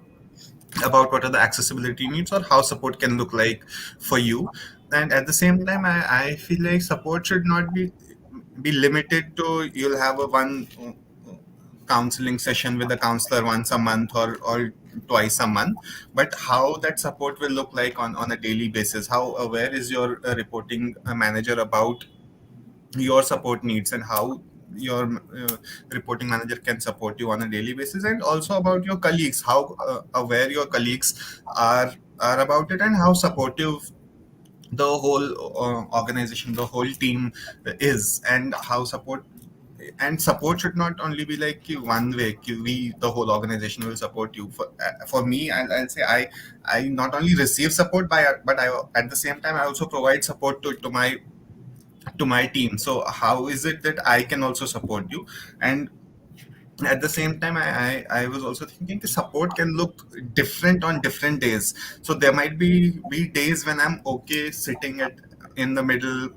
about what are the accessibility needs or how support can look like for you. And at the same time, I feel like support should not be limited to, you'll have a one counseling session with a counselor once a month or twice a month, but how that support will look like on a daily basis. How aware is your reporting manager about your support needs, and how your reporting manager can support you on a daily basis, and also about your colleagues, how aware your colleagues are about it, and how supportive the whole organization, the whole team is, and how support should not only be like one way, we, the whole organization will support you. For me, I'll say I not only receive support but I, at the same time, I also provide support to my team. So how is it that I can also support you? And at the same time, I was also thinking the support can look different on different days. So there might be days when I'm okay sitting in the middle,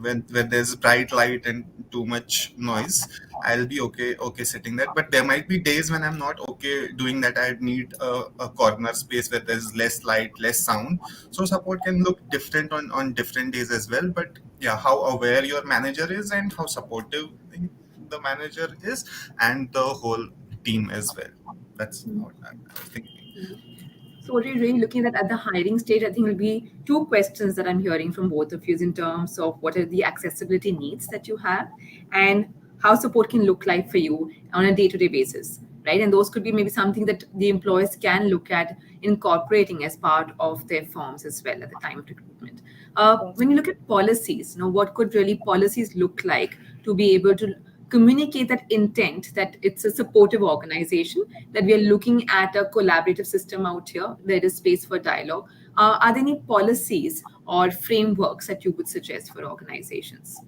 when there's bright light and too much noise. I'll be okay sitting there. But there might be days when I'm not okay doing that. I need a corner space where there's less light, less sound. So support can look different on different days as well. But yeah, how aware your manager is and how supportive the manager is, and the whole team as well. That's what I was thinking. So what we're really looking at the hiring stage, I think will be two questions that I'm hearing from both of you in terms of what are the accessibility needs that you have, and how support can look like for you on a day-to-day basis, right? And those could be maybe something that the employers can look at incorporating as part of their firms as well at the time of recruitment. When you look at policies, what could really policies look like to be able to communicate that intent that it's a supportive organization, that we are looking at a collaborative system out here, there is space for dialogue. Are there any policies or frameworks that you would suggest for organizations?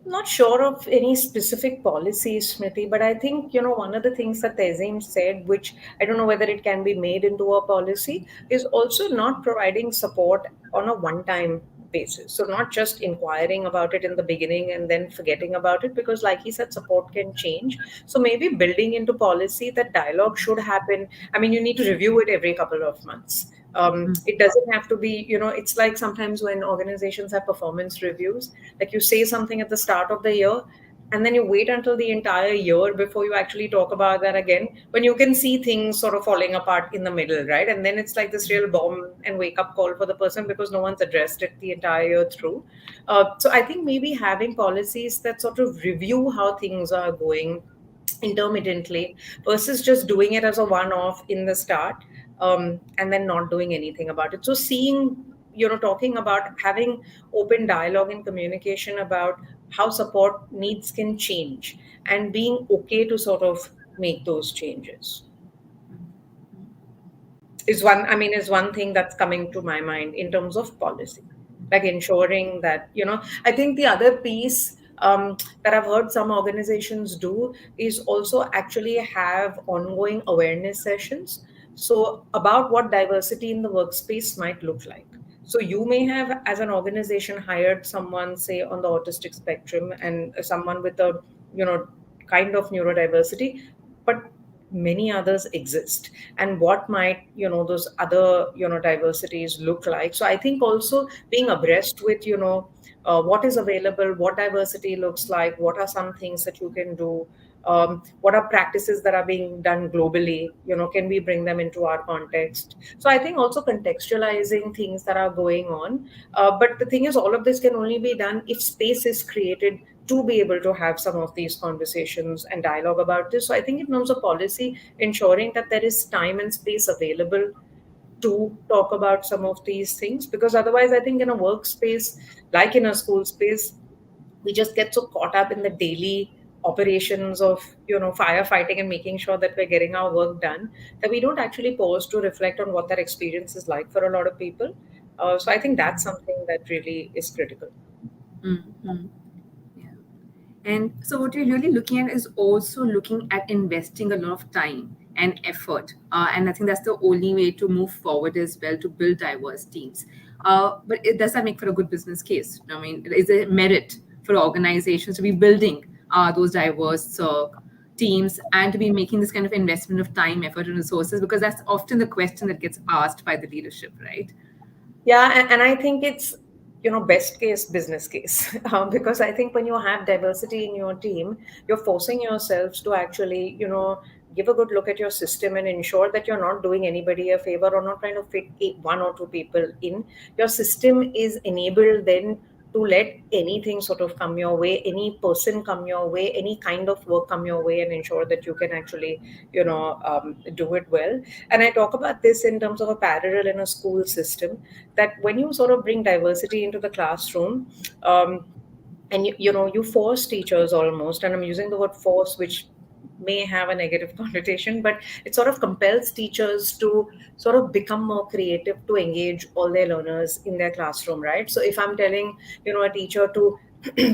Not sure of any specific policies, Smriti, but I think, one of the things that Tehzeem said, which I don't know whether it can be made into a policy, is also not providing support on a one time basis. So not just inquiring about it in the beginning and then forgetting about it, because like he said, support can change. So maybe building into policy that dialogue should happen. I mean, you need to review it every couple of months. It doesn't have to be, it's like sometimes when organizations have performance reviews, like you say something at the start of the year, and then you wait until the entire year before you actually talk about that again, when you can see things sort of falling apart in the middle, right? And then it's like this real bomb and wake up call for the person because no one's addressed it the entire year through. So I think maybe having policies that sort of review how things are going intermittently versus just doing it as a one off in the start, and then not doing anything about it. So seeing, talking about having open dialogue and communication about how support needs can change and being okay to sort of make those changes is one thing that's coming to my mind in terms of policy, like ensuring that, I think the other piece, that I've heard some organizations do is also actually have ongoing awareness sessions, so about what diversity in the workspace might look like. So you may have, as an organization, hired someone, say, on the autistic spectrum and someone with a, you know kind of neurodiversity, but many others exist, and what might, those other, diversities look like. So I think also being abreast with, what is available, what diversity looks like, what are some things that you can do, what are practices that are being done globally, can we bring them into our context. So I think also contextualizing things that are going on. But the thing is, all of this can only be done if space is created to be able to have some of these conversations and dialogue about this. So I think in terms of policy, ensuring that there is time and space available to talk about some of these things, because otherwise I think in a workspace, like in a school space, we just get so caught up in the daily operations of, firefighting and making sure that we're getting our work done, that we don't actually pause to reflect on what that experience is like for a lot of people. So I think that's something that really is critical. Mm-hmm. Yeah. And so, what you're really looking at is also looking at investing a lot of time and effort. And I think that's the only way to move forward as well, to build diverse teams. But does that make for a good business case? I mean, is there merit for organizations to be building those diverse teams and to be making this kind of investment of time, effort, and resources? Because that's often the question that gets asked by the leadership, right? Yeah, and I think it's, best case business case, because I think when you have diversity in your team, you're forcing yourselves to actually, give a good look at your system and ensure that you're not doing anybody a favor or not trying to fit one or two people in. Your system is enabled then to let anything sort of come your way, any person come your way, any kind of work come your way, and ensure that you can actually, do it well. And I talk about this in terms of a parallel in a school system, that when you sort of bring diversity into the classroom, and you force teachers almost, and I'm using the word force, which may have a negative connotation, but it sort of compels teachers to sort of become more creative to engage all their learners in their classroom, right? So if I'm telling, a teacher to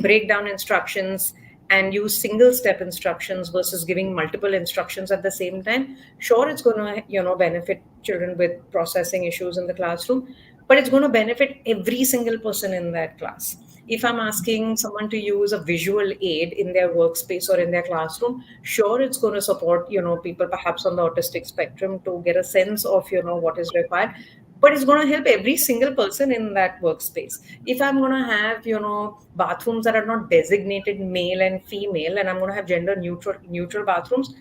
break down instructions and use single step instructions versus giving multiple instructions at the same time, sure, it's going to, benefit children with processing issues in the classroom, but it's going to benefit every single person in that class. If I'm asking someone to use a visual aid in their workspace or in their classroom, sure, it's going to support, people perhaps on the autistic spectrum to get a sense of, what is required, but it's going to help every single person in that workspace. If I'm going to have, bathrooms that are not designated male and female, and I'm going to have gender neutral bathrooms,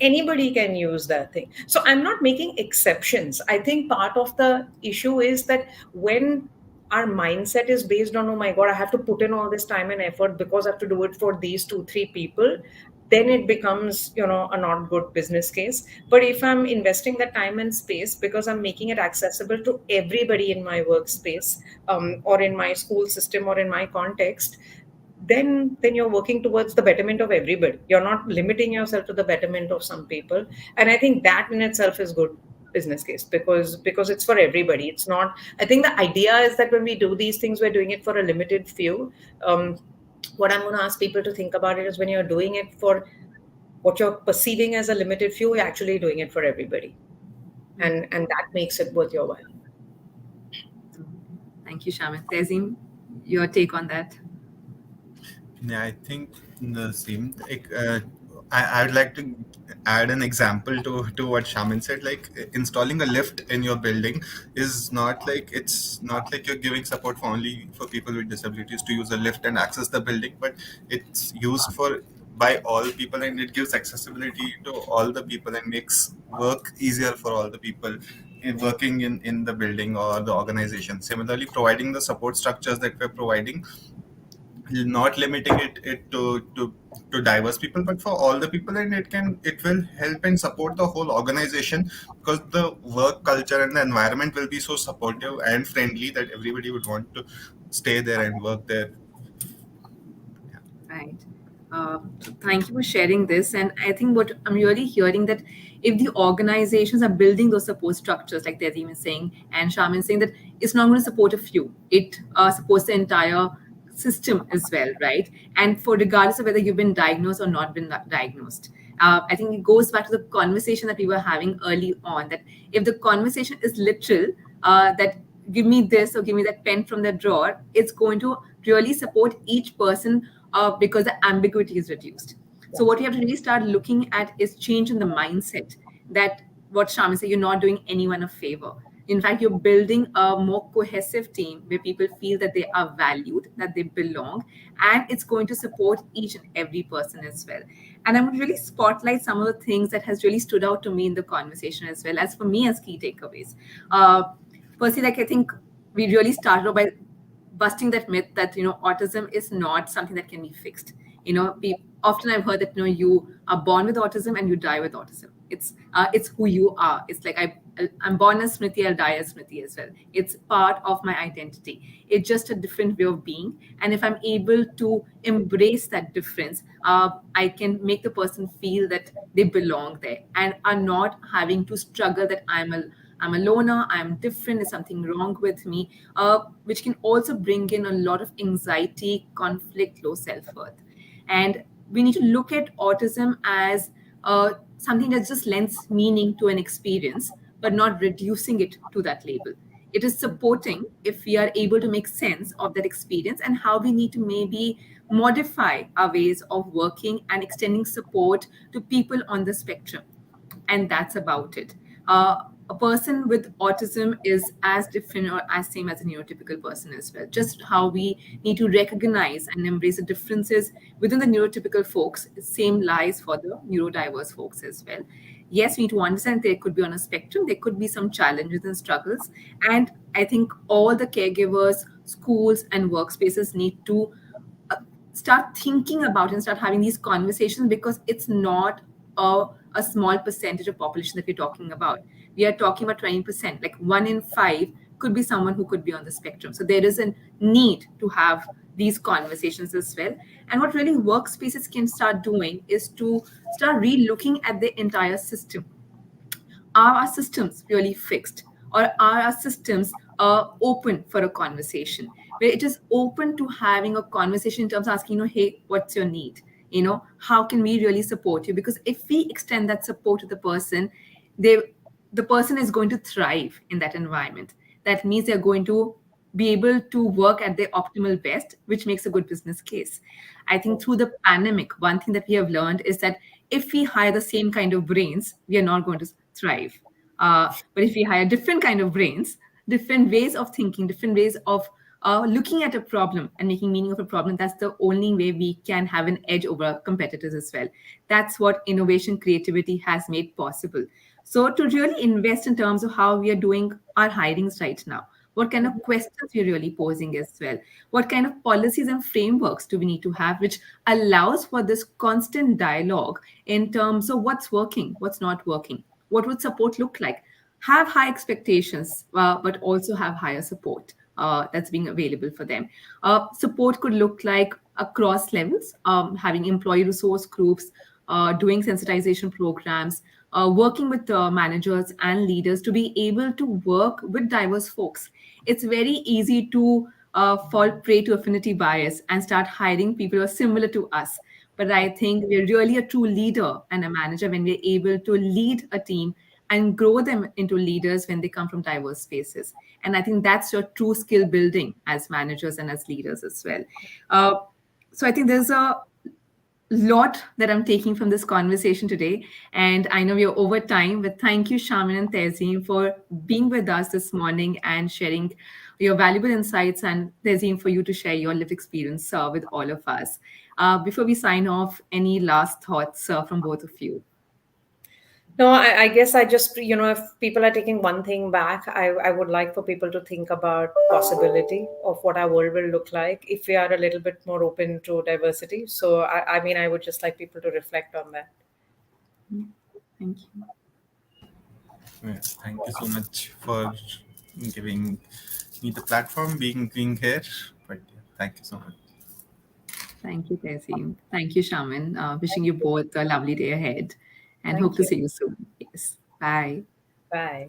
anybody can use that thing. So I'm not making exceptions. I think part of the issue is that when our mindset is based on, oh my god, I have to put in all this time and effort because I have to do it for these two three people, then it becomes, a not good business case. But if I'm investing the time and space because I'm making it accessible to everybody in my workspace, or in my school system or in my context, then you're working towards the betterment of everybody. You're not limiting yourself to the betterment of some people. And I think that in itself is good business case, because it's for everybody. It's not, I think the idea is that when we do these things, we're doing it for a limited few. What I'm going to ask people to think about it is, when you're doing it for what you're perceiving as a limited few, you're actually doing it for everybody, and that makes it worth your while. Thank you, Shaman. Tezim, your take on that? Yeah, I think the same. I would like to add an example to what Shaman said. Like installing a lift in your building is not like it's not like you're giving support for only for people with disabilities to use a lift and access the building, but it's used for by all people, and it gives accessibility to all the people and makes work easier for all the people working in the building or the organization. Similarly, providing the support structures that we're providing, not limiting it to diverse people, but for all the people, and it will help and support the whole organization, because the work culture and the environment will be so supportive and friendly that everybody would want to stay there and work there. Right. Thank you for sharing this. And I think what I'm really hearing that if the organizations are building those support structures, like Tezim is saying, and Shaman is saying that it's not going to support a few, it supports the entire system as well, right? And for regardless of whether you've been diagnosed or not been diagnosed. I think it goes back to the conversation that we were having early on, that if the conversation is literal, that give me this or give me that pen from the drawer, it's going to really support each person because the ambiguity is reduced. So what you have to really start looking at is change in the mindset, that what Shami said, you're not doing anyone a favor. In fact, you're building a more cohesive team where people feel that they are valued, that they belong, and it's going to support each and every person as well. And I would really spotlight some of the things that has really stood out to me in the conversation as well as for me as key takeaways. Firstly, like I think we really started off by busting that myth that autism is not something that can be fixed. Often I've heard that you are born with autism and you die with autism. It's who you are. It's like I'm born as Smriti, I'll die as Smriti as well. It's part of my identity. It's just a different way of being, and if I'm able to embrace that difference, I can make the person feel that they belong there and are not having to struggle that I'm a loner, I'm different, there's something wrong with me, which can also bring in a lot of anxiety, conflict, low self worth. And we need to look at autism as something that just lends meaning to an experience, but not reducing it to that label. It is supporting if we are able to make sense of that experience and how we need to maybe modify our ways of working and extending support to people on the spectrum, and that's about it. A person with autism is as different or as same as a neurotypical person as well. Just how we need to recognize and embrace the differences within the neurotypical folks, same lies for the neurodiverse folks as well. Yes, we need to understand they could be on a spectrum, there could be some challenges and struggles, and I think all the caregivers, schools, and workspaces need to uh, start thinking about and start having these conversations, because it's not a small percentage of population that we're talking about. We are talking about 20%, like 1 in 5 could be someone who could be on the spectrum. So there is a need to have these conversations as well. And what really workspaces can start doing is to start re-looking at the entire system. Are our systems really fixed, or are our systems open for a conversation where it is open to having a conversation in terms of asking, hey, what's your need, how can we really support you? Because if we extend that support to the person, they the person is going to thrive in that environment. That means they're going to be able to work at their optimal best, which makes a good business case. I think through the pandemic, one thing that we have learned is that if we hire the same kind of brains, we are not going to thrive. But if we hire different kind of brains, different ways of thinking, different ways of looking at a problem and making meaning of a problem, that's the only way we can have an edge over our competitors as well. That's what innovation, creativity has made possible. So to really invest in terms of how we are doing our hirings right now, what kind of questions we're really posing as well, what kind of policies and frameworks do we need to have, which allows for this constant dialogue in terms of what's working, what's not working, what would support look like. Have high expectations, but also have higher support that's being available for them. Support could look like across levels, having employee resource groups, doing sensitization programs, working with managers and leaders to be able to work with diverse folks. It's very easy to fall prey to affinity bias and start hiring people who are similar to us. But I think we're really a true leader and a manager when we're able to lead a team and grow them into leaders when they come from diverse spaces. And I think that's your true skill building as managers and as leaders as well. Uh, so I think there's a lot that I'm taking from this conversation today. And I know we're over time, but thank you, Shaman and Tehzeen, for being with us this morning and sharing your valuable insights, and Tehzeen, for you to share your lived experience with all of us. Before we sign off, any last thoughts from both of you? No, I guess I just, if people are taking one thing back, I would like for people to think about possibility of what our world will look like if we are a little bit more open to diversity. So, I mean, I would just like people to reflect on that. Yeah, thank you. Yeah, thank you so much for giving me the platform, being here. But yeah, thank you so much. Thank you, Tehzeen. Thank you, Shaman. Wishing you both a lovely day ahead and hope Thank to you. see you soon. Yes. Bye. Bye.